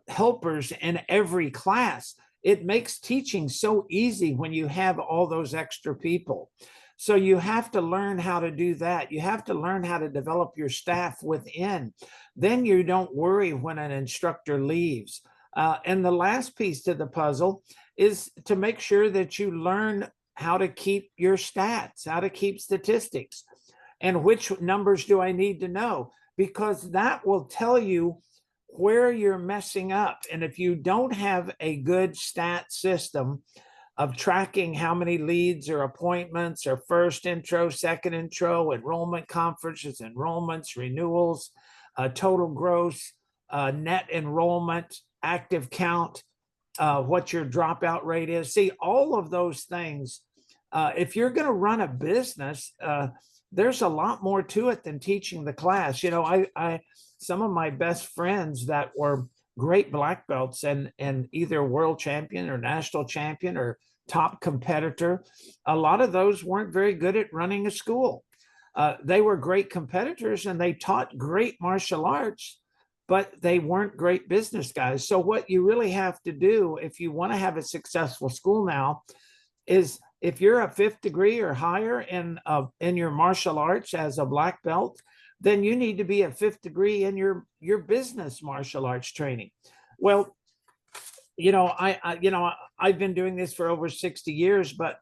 helpers in every class. It makes teaching so easy when you have all those extra people. So you have to learn how to do that. You have to learn how to develop your staff within. Then you don't worry when an instructor leaves. And the last piece to the puzzle is to make sure that you learn how to keep your stats, how to keep statistics, and which numbers do I need to know, because that will tell you where you're messing up. And if you don't have a good stat system of tracking how many leads or appointments or first intro, second intro, enrollment conferences, enrollments, renewals, total gross, net enrollment, active count, what your dropout rate is. See, all of those things, if you're going to run a business, there's a lot more to it than teaching the class. Some of my best friends that were great black belts and either world champion or national champion or top competitor, a lot of those weren't very good at running a school. They were great competitors and they taught great martial arts, but they weren't great business guys. So what you really have to do if you want to have a successful school now is, if you're a 5th degree or higher in your martial arts as a black belt, then you need to be a 5th degree in your business martial arts training. Well, I've been doing this for over 60 years, but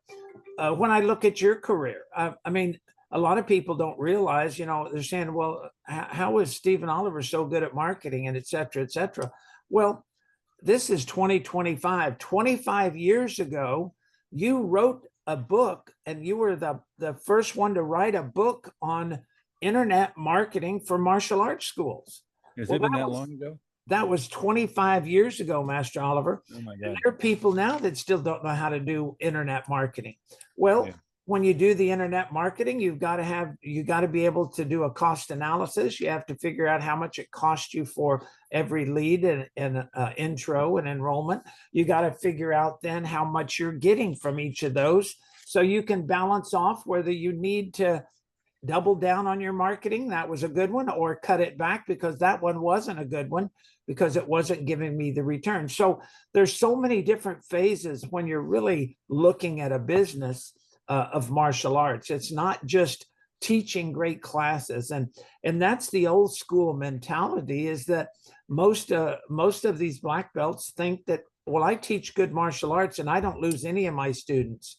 when I look at your career, I mean, a lot of people don't realize, they're saying, well, how is Stephen Oliver so good at marketing, and et cetera, et cetera. Well, this is 2025. 25 years ago, you wrote a book, and you were the first one to write a book on internet marketing for martial arts schools. Has it been that long ago? That was 25 years ago, Master Oliver. Oh my And God. there are people now that still don't know how to do internet marketing. Well, Yeah. when you do the internet marketing, you got to be able to do a cost analysis. You have to figure out how much it costs you for every lead and intro and enrollment. You got to figure out then how much you're getting from each of those, so you can balance off whether you need to double down on your marketing, that was a good one, or cut it back because that one wasn't a good one because it wasn't giving me the return. So there's so many different phases when you're really looking at a business of martial arts. It's not just teaching great classes, and that's the old school mentality, is that most of these black belts think that, well, I teach good martial arts and I don't lose any of my students.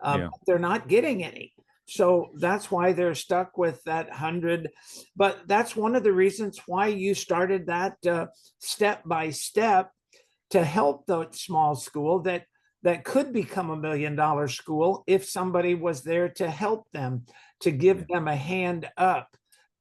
Yeah. They're not getting any. So that's why they're stuck with that 100. But that's one of the reasons why you started that step by step, to help the small school that could become $1 million school if somebody was there to help them, to give them a hand up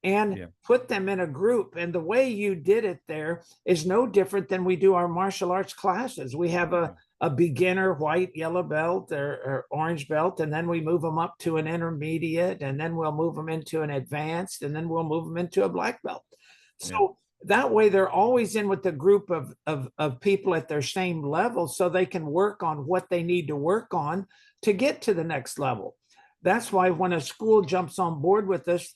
and put them in a group. And the way you did it there is no different than we do our martial arts classes. We have a beginner white, yellow belt or orange belt, and then we move them up to an intermediate, and then we'll move them into an advanced, and then we'll move them into a black belt. So that way they're always in with the group of people at their same level, so they can work on what they need to work on to get to the next level. That's why when a school jumps on board with us,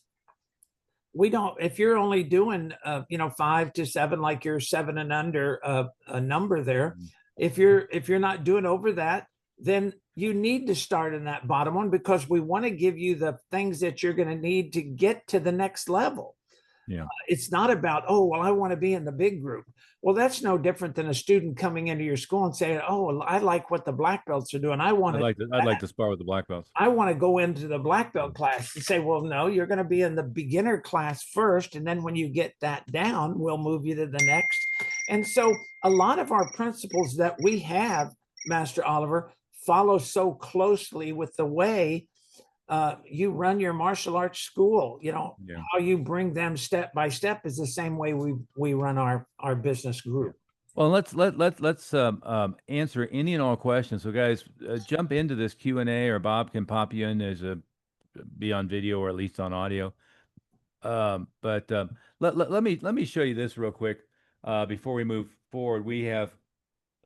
we don't, if you're only doing 5 to 7, like you're 7 and under a number there, if you're not doing over that, then you need to start in that bottom one, because we want to give you the things that you're going to need to get to the next level. It's not about, oh, well, I want to be in the big group. Well, that's no different than a student coming into your school and saying, oh, well, I like what the black belts are doing. I'd like to spar with the black belts. I want to go into the black belt class, and say, well, no, you're going to be in the beginner class first. And then when you get that down, we'll move you to the next. And so a lot of our principles that we have, Master Oliver, follow so closely with the way you run your martial arts school. How you bring them step by step is the same way we run our business group. Well, let's answer any and all questions. So, guys, jump into this Q&A, or Bob can pop you in be on video or at least on audio. But let me show you this real quick before we move forward. We have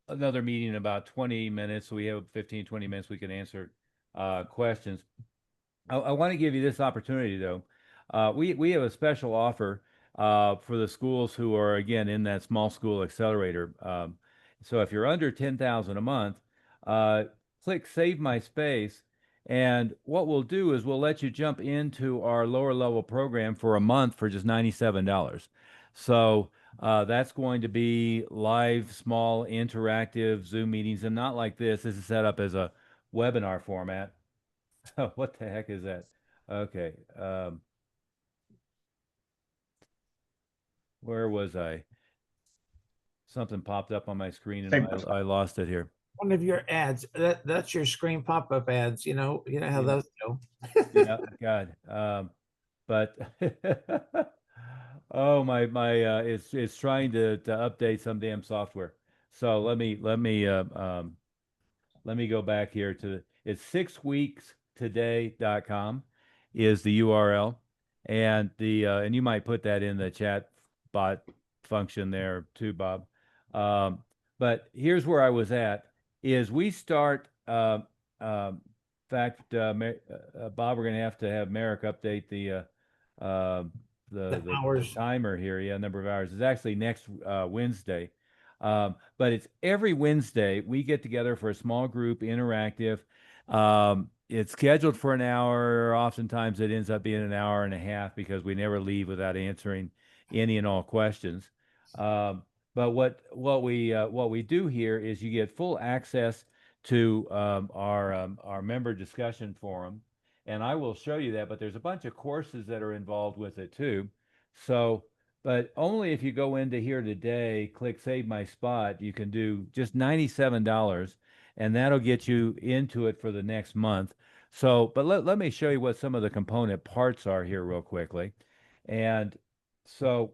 another meeting in about 20 minutes, so we have 15-20 minutes we can answer questions. I want to give you this opportunity, though. We have a special offer for the schools who are, again, in that small school accelerator. So if you're under 10,000 a month, click Save My Space, and what we'll do is we'll let you jump into our lower level program for a month for just $97. So that's going to be live, small, interactive Zoom meetings, and not like this. This is set up as a webinar format. What the heck is that? Okay. Where was I? Something popped up on my screen and I lost it here. One of your ads. That's your screen pop-up ads. You know how those go. Yeah, God. But oh my it's trying to update some damn software. So let me go back here to it's 6weekstoday.com is the URL, and and you might put that in the chat bot function there too, Bob. But here's where I was at is we start in fact, Bob, we're going to have Merrick update the timer here. Yeah, number of hours. It's actually next Wednesday. But it's every Wednesday we get together for a small group interactive. It's scheduled for an hour. Oftentimes it ends up being an hour and a half because we never leave without answering any and all questions. But what we do here is you get full access to our member discussion forum, and I will show you that. But there's a bunch of courses that are involved with it too. So, but only if you go into here today, click Save My Spot, you can do just $97, and that'll get you into it for the next month. So, but let me show you what some of the component parts are here real quickly. And so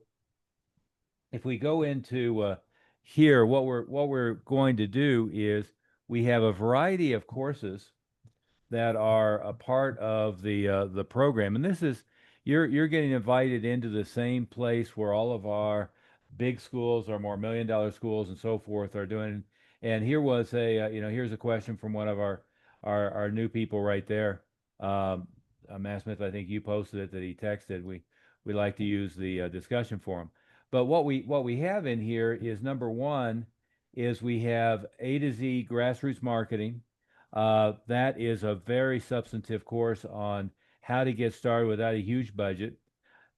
if we go into here, what we're going to do is we have a variety of courses that are a part of the program, and this is you're getting invited into the same place where all of our big schools, our more $1 million schools, and so forth are doing. And here was here's a question from one of our new people right there. Matt Smith, I think you posted it that he texted. We like to use the discussion forum. But what we have in here is number one is we have A to Z grassroots marketing. That is a very substantive course on how to get started without a huge budget.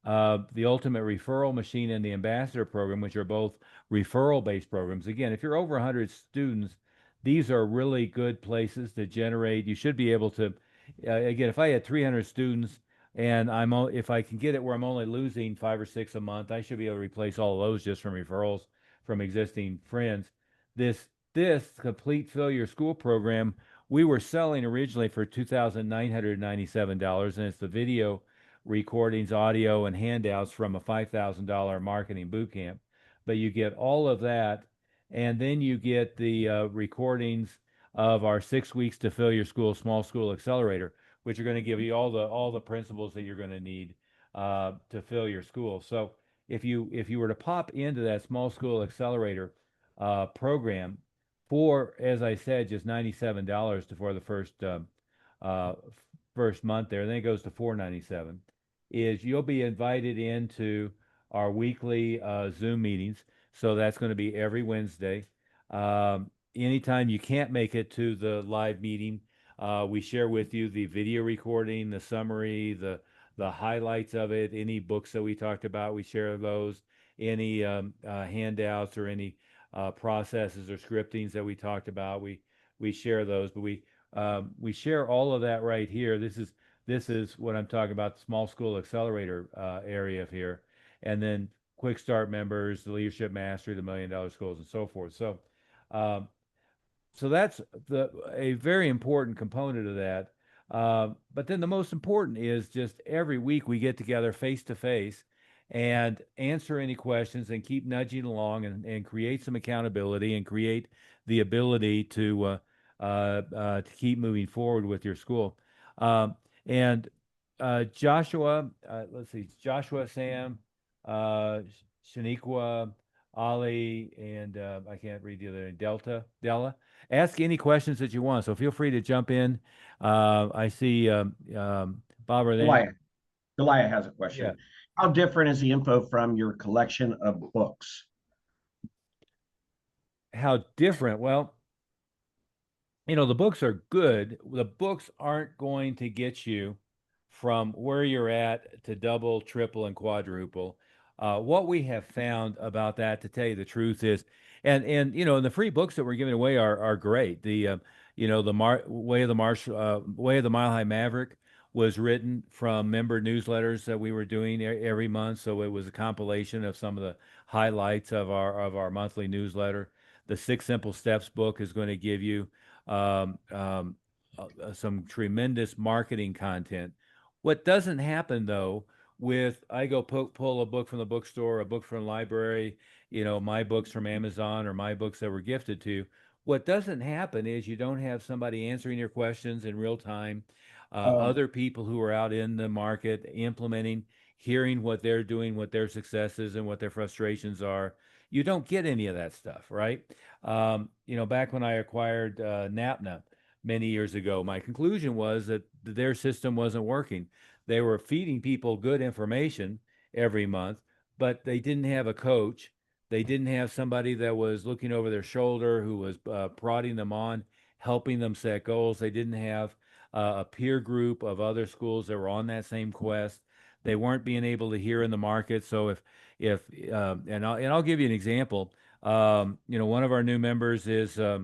The Ultimate Referral Machine and the Ambassador Program, which are both referral-based programs. Again, if you're over 100 students, these are really good places to generate. You should be able to, again, if I had 300 students and if I can get it where I'm only losing 5 or 6 a month, I should be able to replace all of those just from referrals from existing friends. This complete Fill Your School program we were selling originally for $2,997, and it's the video recordings, audio, and handouts from a $5,000 marketing boot camp. But you get all of that, and then you get the recordings of our 6 weeks to fill your school small school accelerator, which are going to give you all the principles that you're going to need to fill your school. So if you were to pop into that small school accelerator program for, as I said, just $97 for the uh, first month there, then it goes to $497 is you'll be invited into our weekly Zoom meetings. So that's going to be every Wednesday. Anytime you can't make it to the live meeting, we share with you the video recording, the summary, the highlights of it, any books that we talked about, we share those, any handouts or any processes or scriptings that we talked about, we share those. But we share all of that right here. This is what I'm talking about, the small school accelerator area of here. And then quick start members, the leadership mastery, the $1 million schools, and so forth. Um, so that's a very important component of that. But then the most important is just every week we get together face to face and answer any questions and keep nudging along and create some accountability and create the ability to keep moving forward with your school. And Joshua, let's see, Joshua, Sam, uh, Shaniqua, Ali, and I can't read the other name, Della. Ask any questions that you want. So feel free to jump in. I see Bob are there. Delia has a Yeah. question. How different is the info from your collection of books? How different? Well, the books are good. The books aren't going to get you from where you're at to double, triple, and quadruple. What we have found about that, to tell you the truth, is, and the free books that we're giving away are great. The Way of the Way of the Mile High Maverick was written from member newsletters that we were doing every month. So it was a compilation of some of the highlights of our monthly newsletter. The Six Simple Steps book is going to give you some tremendous marketing content. What doesn't happen though, I go pull a book from the bookstore, a book from the library, my books from Amazon or my books that were gifted to you. What doesn't happen is you don't have somebody answering your questions in real time, other people who are out in the market implementing, hearing what they're doing, what their successes and what their frustrations are. You don't get any of that stuff, right? Back when I acquired NAPNA many years ago, my conclusion was that their system wasn't working. They were feeding people good information every month, but they didn't have a coach. They didn't have somebody that was looking over their shoulder who was prodding them on, helping them set goals. They didn't have a peer group of other schools that were on that same quest. They weren't being able to hear in the market. So if and I'll give you an example. One of our new members is at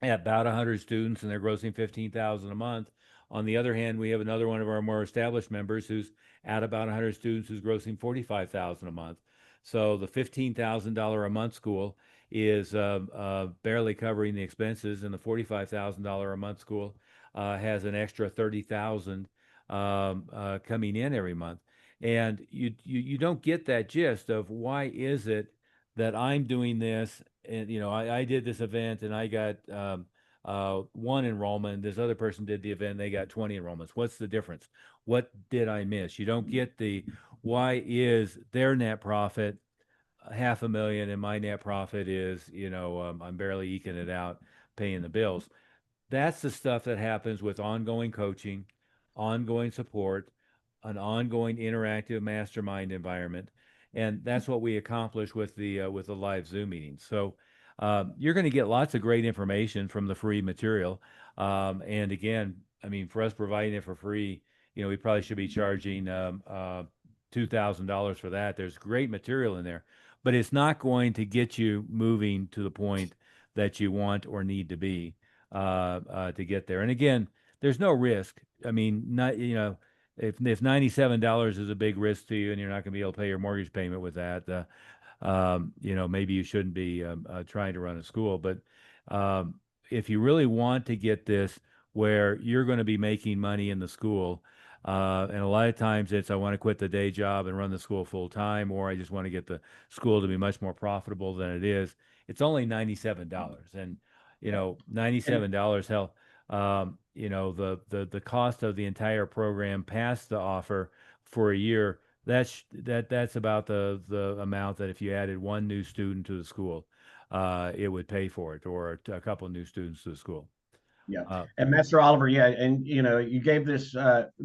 about 100 students and they're grossing 15,000 a month. On the other hand, we have another one of our more established members who's at about 100 students who's grossing 45,000 a month. So the $15,000 a month school is barely covering the expenses, and the $45,000 a month school has an extra 30,000 coming in every month. And you don't get that gist of why is it that I'm doing this, and I did this event and I got one enrollment. This other person did the event, they got 20 enrollments. What's the difference? What did I miss? You don't get the why is their net profit $500,000 and my net profit is I'm barely eking it out, paying the bills. That's the stuff that happens with ongoing coaching, ongoing support, an ongoing interactive mastermind environment, and that's what we accomplish with the live Zoom meetings. So you're going to get lots of great information from the free material. And again, I mean, for us providing it for free, we probably should be charging $2,000 for that. There's great material in there, but it's not going to get you moving to the point that you want or need to be to get there. And again, there's no risk. I mean, not if $97 is a big risk to you and you're not going to be able to pay your mortgage payment with that, maybe you shouldn't be trying to run a school. But if you really want to get this where you're going to be making money in the school, and a lot of times it's I want to quit the day job and run the school full time, or I just want to get the school to be much more profitable than it is. It's only $97, and $97. Hell, the cost of the entire program past the offer for a year. That's about the amount that if you added one new student to the school, it would pay for it, or a couple new students to the school. Yeah. And Master Oliver, yeah, and you gave this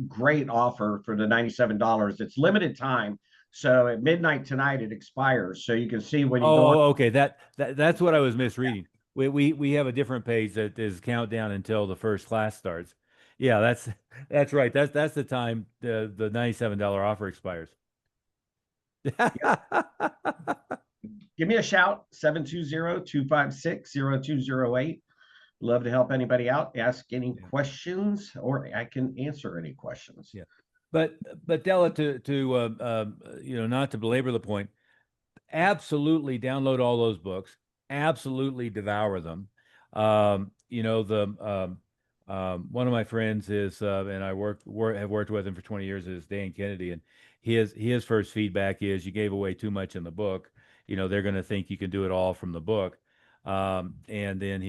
great offer for the $97. It's limited time. So at midnight tonight it expires. So you can see when you go on. Okay. That's what I was misreading. We have a different page that is countdown until the first class starts. Yeah, that's right. That's the time the $97 offer expires. Give me a shout, 720-256-0208. Love to help anybody out, ask any questions, or I can answer any questions. Yeah. But Della, not to belabor the point, absolutely download all those books. Absolutely devour them. One of my friends is, and I have worked with him for 20 years, is Dan Kennedy, and his first feedback is you gave away too much in the book. They're going to think you can do it all from the book. And then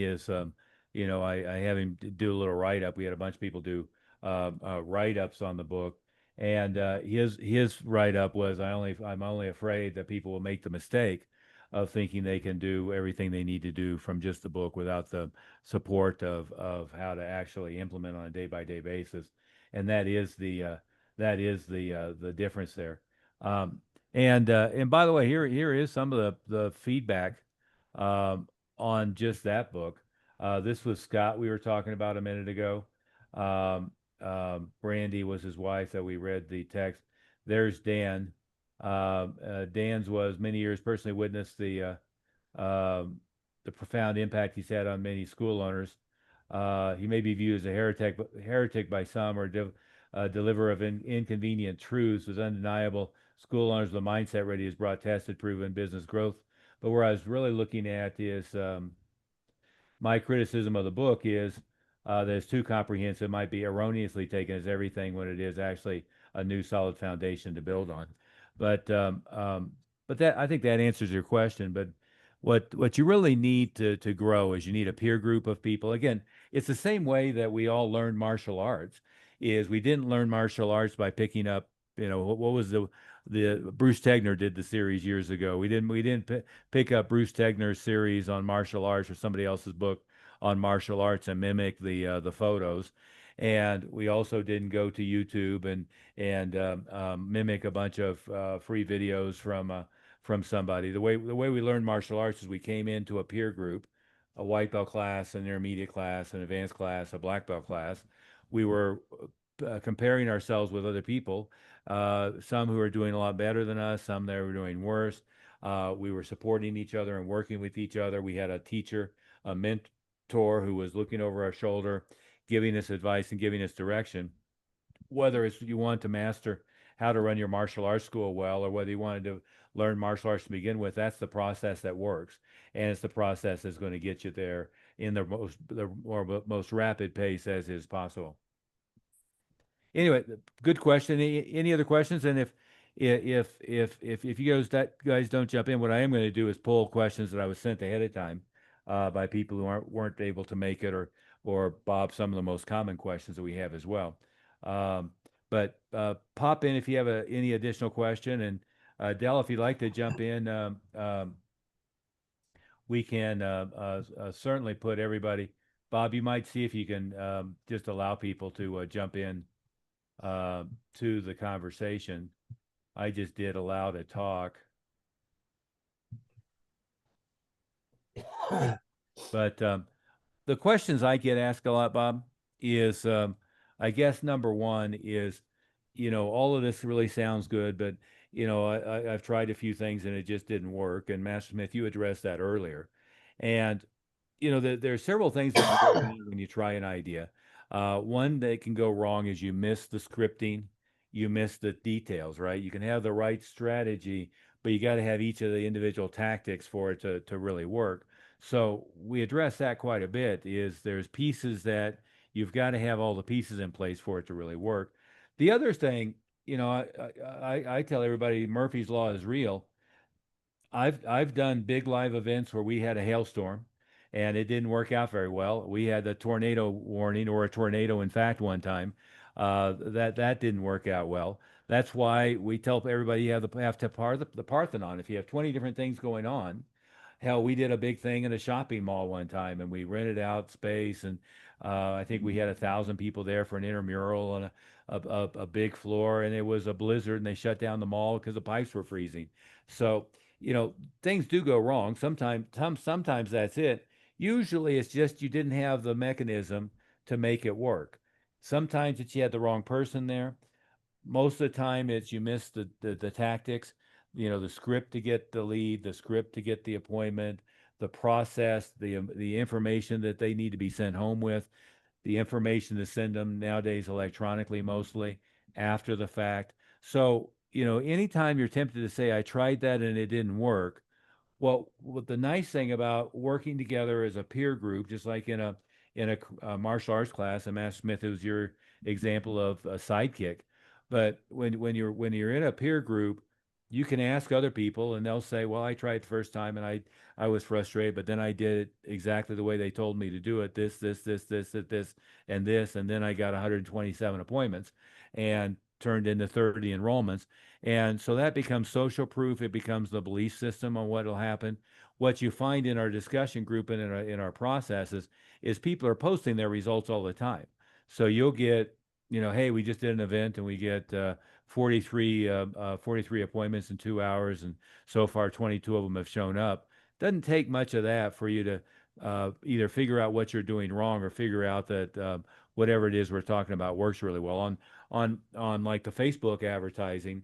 I have him do a little write up. We had a bunch of people do write ups on the book. And his write up was I'm only afraid that people will make the mistake of thinking they can do everything they need to do from just the book without the support of how to actually implement on a day by day basis, and that is the difference there. And by the way, here is some of the feedback on just that book. This was Scott we were talking about a minute ago. Brandy was his wife that we read the text. There's Dan. Dan's was many years personally witnessed the profound impact he's had on many school owners. He may be viewed as a heretic by some, or deliverer of inconvenient truths. Was undeniable. School owners with a mindset ready has brought tested, proven business growth. But where I was really looking at is my criticism of the book is that it's too comprehensive, might be erroneously taken as everything when it is actually a new solid foundation to build on. But that I think that answers your question. But what you really need to grow is you need a peer group of people. Again, it's the same way that we all learned martial arts. Is we didn't learn martial arts by picking up, what was the Bruce Tegner did the series years ago. We didn't pick up Bruce Tegner's series on martial arts or somebody else's book on martial arts and mimic the photos. And we also didn't go to YouTube and mimic a bunch of free videos from somebody. The way we learned martial arts is we came into a peer group, a white belt class, an intermediate class, an advanced class, a black belt class. We were comparing ourselves with other people, some who are doing a lot better than us, some that were doing worse. We were supporting each other and working with each other. We had a teacher, a mentor who was looking over our shoulder, giving us advice and giving us direction. Whether it's you want to master how to run your martial arts school well, or whether you wanted to learn martial arts to begin with, that's the process that works, and it's the process that's going to get you there in the most rapid pace as is possible. Anyway, good question. Any other questions? And if you guys don't jump in, what I am going to do is pull questions that I was sent ahead of time by people who weren't able to make it, or Bob, some of the most common questions that we have as well. But pop in if you have any additional question. And Dell, if you'd like to jump in, we can certainly put everybody. Bob, you might see if you can just allow people to jump in. to the conversation. I just did allow to talk. But the questions I get asked a lot, Bob, is I guess number one is, all of this really sounds good, but I've tried a few things and it just didn't work. And Master Smith, you addressed that earlier. And there are several things that can go wrong when you try an idea. One that can go wrong is you miss the scripting, you miss the details, right? You can have the right strategy, but you got to have each of the individual tactics for it to really work. So we address that quite a bit. Is there's pieces that you've got to have all the pieces in place for it to really work. The other thing, I tell everybody Murphy's Law is real. I've done big live events where we had a hailstorm and it didn't work out very well. We had a tornado warning, or a tornado, in fact, one time. That didn't work out well. That's why we tell everybody you have to the Parthenon. If you have 20 different things going on, hell, we did a big thing in a shopping mall one time, and we rented out space, and I think we had 1,000 people there for an intramural and a big floor, and it was a blizzard, and they shut down the mall because the pipes were freezing. So things do go wrong. Sometimes that's it. Usually, it's just you didn't have the mechanism to make it work. Sometimes it's you had the wrong person there. Most of the time, it's you missed the tactics, the script to get the lead, the script to get the appointment, the process, the information that they need to be sent home with, the information to send them nowadays electronically, mostly after the fact. So, anytime you're tempted to say, I tried that and it didn't work, well, what the nice thing about working together as a peer group, just like in a martial arts class, and Master Smith, was your example of a sidekick. But when you're in a peer group, you can ask other people, and they'll say, "Well, I tried the first time, and I was frustrated, but then I did it exactly the way they told me to do it. This, and this, and then I got 127 appointments, and turned into 30 enrollments." And so that becomes social proof. It becomes the belief system on what will happen. What you find in our discussion group and in our processes is people are posting their results all the time. So you'll get, hey, we just did an event and we get 43 appointments in 2 hours, and so far 22 of them have shown up. Doesn't take much of that for you to either figure out what you're doing wrong or figure out that whatever it is we're talking about works really well. On like the Facebook advertising,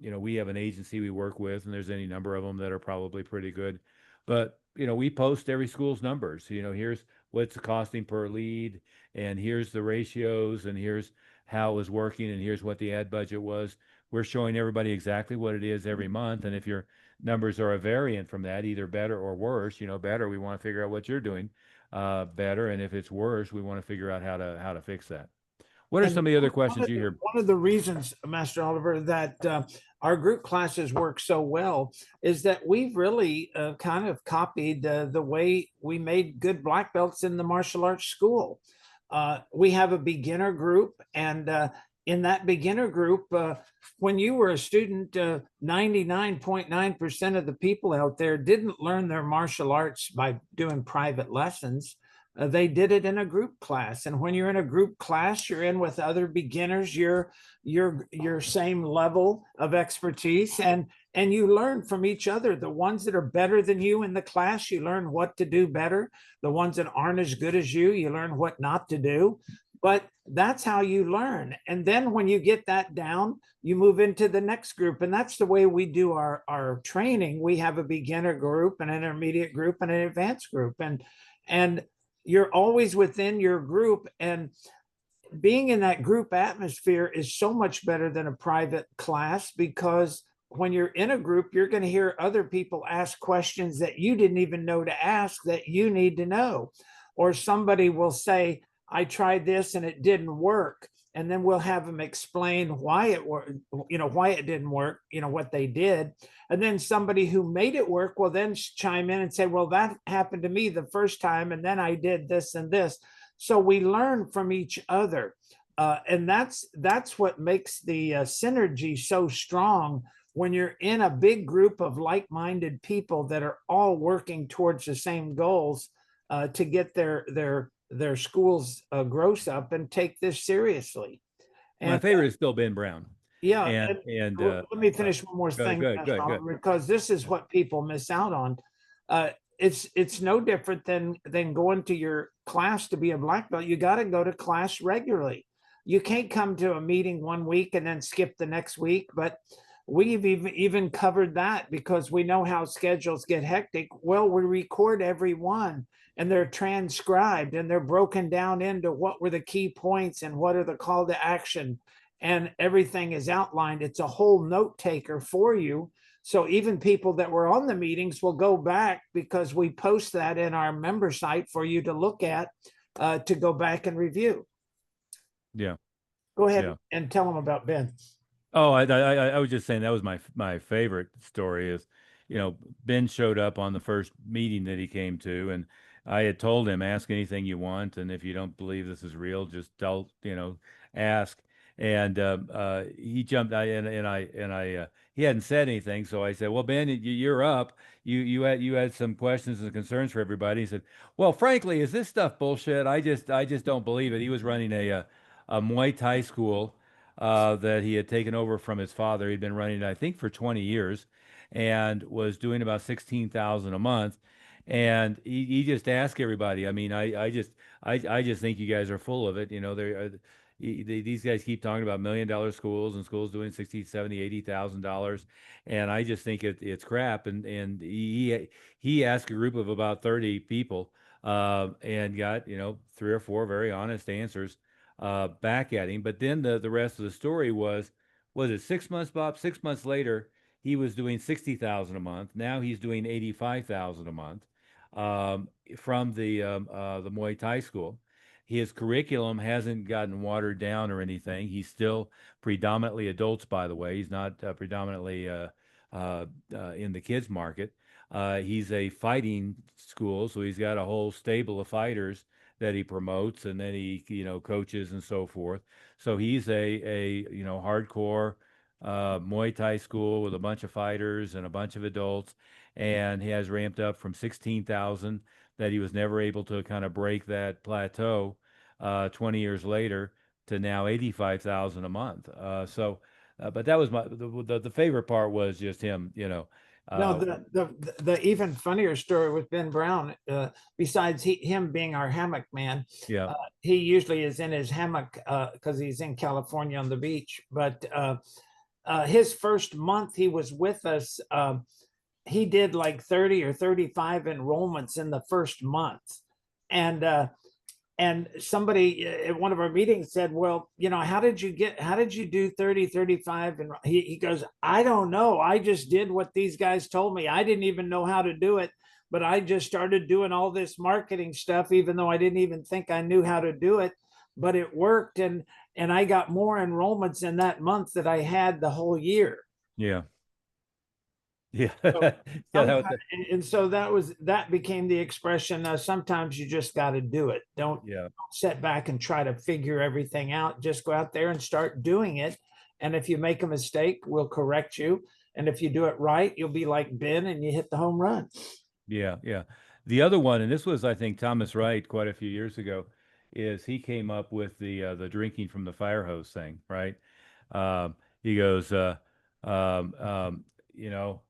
we have an agency we work with, and there's any number of them that are probably pretty good. But, we post every school's numbers. Here's what's costing per lead, and here's the ratios, and here's how it was working, and here's what the ad budget was. We're showing everybody exactly what it is every month. And if your numbers are a variant from that, either better or worse, better, we want to figure out what you're doing better. And if it's worse, we want to figure out how to fix that. What are some of the other questions you hear? One of the reasons, Master Oliver, that our group classes work so well is that we've really kind of copied the way we made good black belts in the martial arts school. We have a beginner group, and in that beginner group, when you were a student, 99.9% of the people out there didn't learn their martial arts by doing private lessons. They did it in a group class. And when you're in a group class, you're in with other beginners, your same level of expertise, and you learn from each other. The ones that are better than you in the class, you learn what to do better. The ones that aren't as good as you learn what not to do. But that's how you learn. And then when you get that down, you move into the next group. And that's the way we do our training. We have a beginner group, an intermediate group, and an advanced group. And you're always within your group, and being in that group atmosphere is so much better than a private class, because when you're in a group, you're going to hear other people ask questions that you didn't even know to ask that you need to know. Or somebody will say, I tried this and it didn't work. And then we'll have them explain why it worked, why it didn't work, what they did. And then somebody who made it work will then chime in and say, well, that happened to me the first time, and then I did this and this. So we learn from each other. And that's what makes the synergy so strong when you're in a big group of like-minded people that are all working towards the same goals to get their schools gross up and take this seriously. My And favorite is still Ben Brown. yeah, And let me finish one more thing, good. because this is what people miss out on. It's no different than going to your class to be a black belt. You got to go to class regularly. You can't come to a meeting one week and then skip the next week. But we've even covered that because we know how schedules get hectic. Well, we record every one and they're transcribed and they're broken down into what were the key points and what are the call to action, and everything is outlined. It's a whole note taker for you. So even people that were on the meetings will go back because we post that in our member site for you to look at, to go back and review. Yeah. Go ahead and tell them about Ben. Oh, I was just saying that was my favorite story is, Ben showed up on the first meeting that he came to, and I had told him, ask anything you want, and if you don't believe this is real, just ask. And he jumped, he hadn't said anything, so I said, "Well, Ben, you're up. You had some questions and concerns for everybody." He said, "Well, frankly, is this stuff bullshit? I just don't believe it." He was running a Muay Thai school that he had taken over from his father. He'd been running it, I think, for 20 years, and was doing about 16,000 a month. And he just asked everybody. I mean, I just think you guys are full of it. These guys keep talking about $1 million schools and schools doing 60, 70, $80,000, and I just think it's crap. And he asked a group of about 30 people, and got 3 or 4 very honest answers back at him. But then the rest of the story was it 6 months, Bob? 6 months later, he was doing 60,000 a month. Now he's doing 85,000 a month, from the Muay Thai school. His curriculum hasn't gotten watered down or anything. He's still predominantly adults, by the way. He's not predominantly in the kids market. He's a fighting school, so he's got a whole stable of fighters that he promotes, and then he coaches and so forth. So he's a hardcore Muay Thai school with a bunch of fighters and a bunch of adults, and he has ramped up from 16,000 that he was never able to kind of break that plateau 20 years later to now 85,000 a month. But that was the favorite part was just him, No, the even funnier story with Ben Brown, besides him being our hammock man, yeah. he usually is in his hammock because he's in California on the beach. But his first month he was with us, he did like 30 or 35 enrollments in the first month. And somebody at one of our meetings said, "Well, how did you do 30, 35?" And he goes, "I don't know. I just did what these guys told me. I didn't even know how to do it, but I just started doing all this marketing stuff, even though I didn't even think I knew how to do it, but it worked. And I got more enrollments in that month that I had the whole year." Yeah. Yeah. So, and so that became the expression. Sometimes you just got to do it. Don't sit back and try to figure everything out. Just go out there and start doing it. And if you make a mistake, we'll correct you. And if you do it right, you'll be like Ben and you hit the home run. Yeah. The other one, and this was, I think, Thomas Wright quite a few years ago, is he came up with the drinking from the fire hose thing, right? He goes, I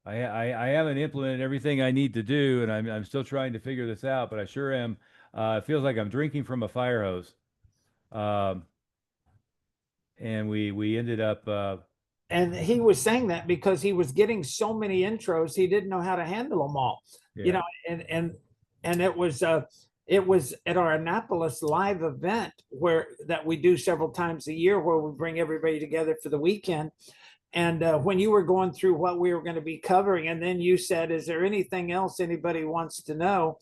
haven't implemented everything I need to do, and I'm still trying to figure this out, but I sure am. It feels like I'm drinking from a fire hose. And we ended up. And he was saying that because he was getting so many intros, he didn't know how to handle them all. And it was at our Annapolis live event that we do several times a year, where we bring everybody together for the weekend. And when you were going through what we were going to be covering, and then you said, "Is there anything else anybody wants to know?"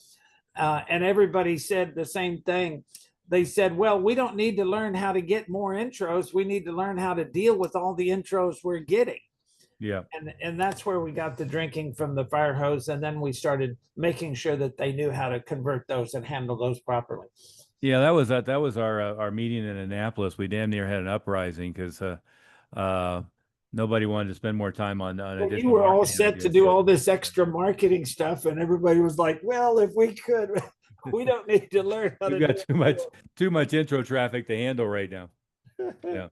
And everybody said the same thing. They said, "Well, we don't need to learn how to get more intros. We need to learn how to deal with all the intros we're getting." Yeah. And that's where we got the drinking from the fire hose. And then we started making sure that they knew how to convert those and handle those properly. Yeah, that was our meeting in Annapolis. We damn near had an uprising because nobody wanted to spend more time on additional. You were all set to do all this extra marketing stuff, and everybody was like, "Well, if we could, we don't need to learn how to." We've got too much intro traffic to handle right now. Yeah.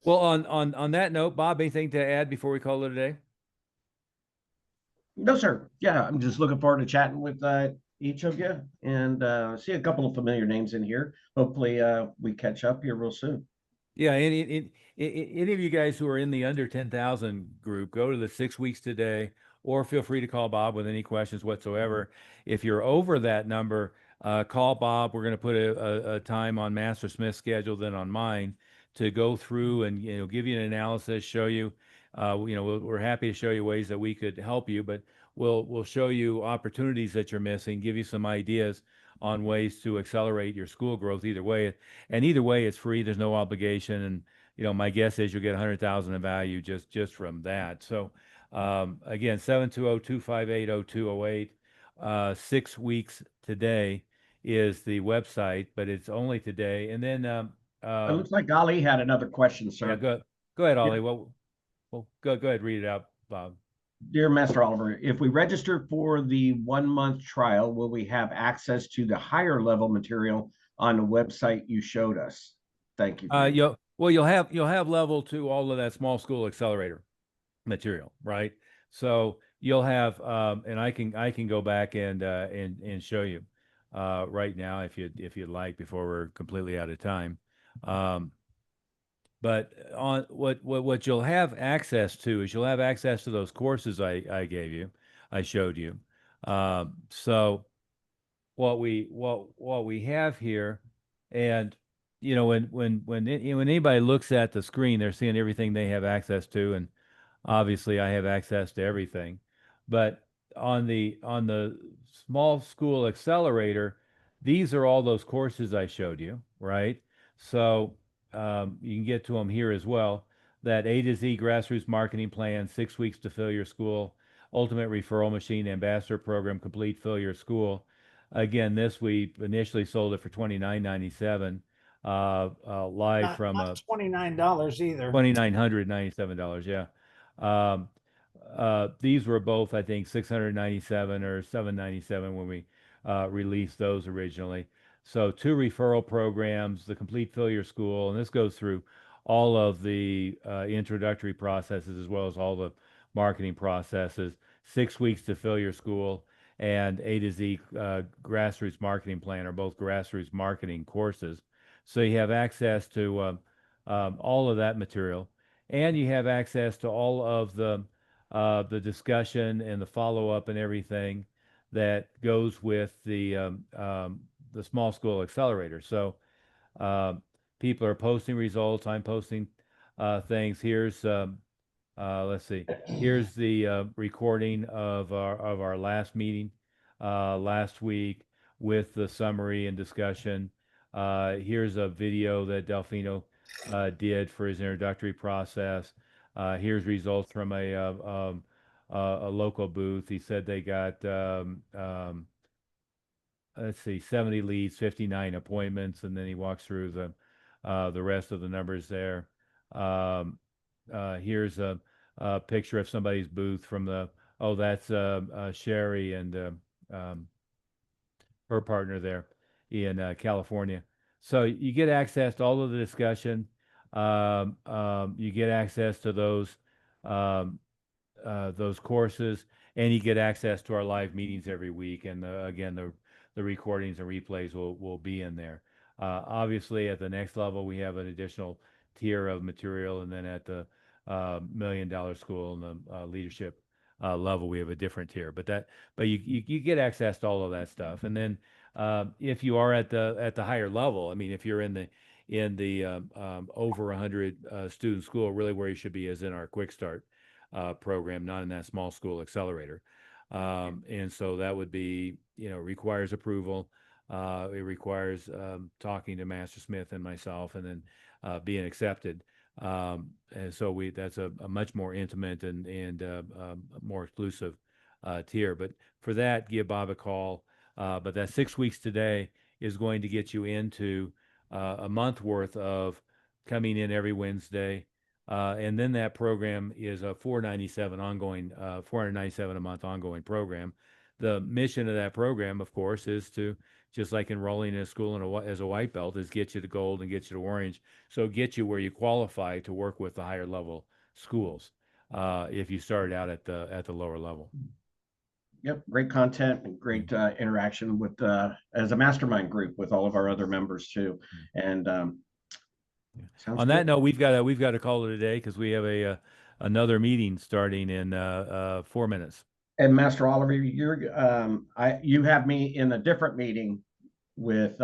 Well, on that note, Bob, anything to add before we call it a day? No, sir. Yeah, I'm just looking forward to chatting with each of you and see a couple of familiar names in here. Hopefully, we catch up here real soon. Yeah, any of you guys who are in the under 10,000 group, go to the 6 weeks today, or feel free to call Bob with any questions whatsoever. If you're over that number, call Bob. We're going to put a time on Master Smith's schedule, then on mine, to go through and give you an analysis, show you. We're happy to show you ways that we could help you, but we'll show you opportunities that you're missing, give you some ideas on ways to accelerate your school growth either way. And either way, it's free. There's no obligation. And, my guess is you'll get 100,000 in value just from that. So, again, 720-258-0208, 6 weeks today is the website, but it's only today. And then, It looks like Ali had another question, yeah, sir. go ahead, Yeah. Ollie. Well, go ahead, read it out, Bob. Dear Master Oliver, if we register for the 1 month trial, will we have access to the higher level material on the website you showed us? Thank you. You'll have level 2, all of that small school accelerator material, right? So you'll have, and I can go back and show you right now if you'd like before we're completely out of time. But on what you'll have access to is you'll have access to those courses I showed you. So what we have here, and when anybody looks at the screen, they're seeing everything they have access to, and obviously I have access to everything. But on the small school accelerator, these are all those courses I showed you, right? So you can get to them here as well. That A to Z grassroots marketing plan, 6 weeks to fill your school, ultimate referral machine, ambassador program, complete fill your school. Again, this we initially sold it for $29.97, live Not, from not $29 either. $2,997. Yeah. Um, these were both, I think, 697 or 797 when we released those originally. So 2 referral programs, the complete fill your school, and this goes through all of the introductory processes as well as all the marketing processes. 6 weeks to fill your school and A to Z grassroots marketing plan are both grassroots marketing courses. So you have access to all of that material, and you have access to all of the discussion and the follow up and everything that goes with the small school accelerator. So uh, people are posting results. I'm posting things. Let's see. Here's the recording of our last meeting last week with the summary and discussion. Here's a video that Delfino did for his introductory process. Here's results from a local booth. He said they got let's see, 70 leads, 59 appointments, and then he walks through the rest of the numbers there. Here's a picture of somebody's booth from that's Sherry and her partner there in California. So you get access to all of the discussion. You get access to those courses, and you get access to our live meetings every week. And again, the recordings and replays will be in there. Obviously, at the next level, we have an additional tier of material, and then at the $1 million school and the leadership level, we have a different tier. But you get access to all of that stuff. And then if you are at the higher level, I mean, if you're in the over 100 student school, really where you should be is in our Quick Start program, not in that small school accelerator. And so that would be, requires approval. It requires talking to Master Smith and myself, and then being accepted. And so that's a much more intimate and more exclusive tier. But for that, give Bob a call. But that 6 weeks today is going to get you into a month worth of coming in every Wednesday. And then that program is a $497 a month ongoing program the mission of that program, of course, is to, just like enrolling in a school as a white belt, is get you to gold and get you to orange. So get you where you qualify to work with the higher level schools, if you started out at the lower level. Yep, great content and great interaction with as a mastermind group with all of our other members too. And sounds On good. that note, we've got to call it a day because we have another meeting starting in 4 minutes. And Master Oliver, you have me in a different meeting with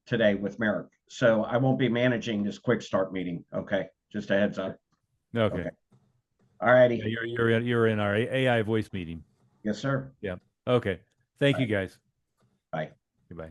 today with Maverick, so I won't be managing this quick start meeting. Okay, just a heads up. Okay. All righty. Yeah, you're in our AI voice meeting. Yes, sir. Yeah. Okay. Thank you, guys. Bye.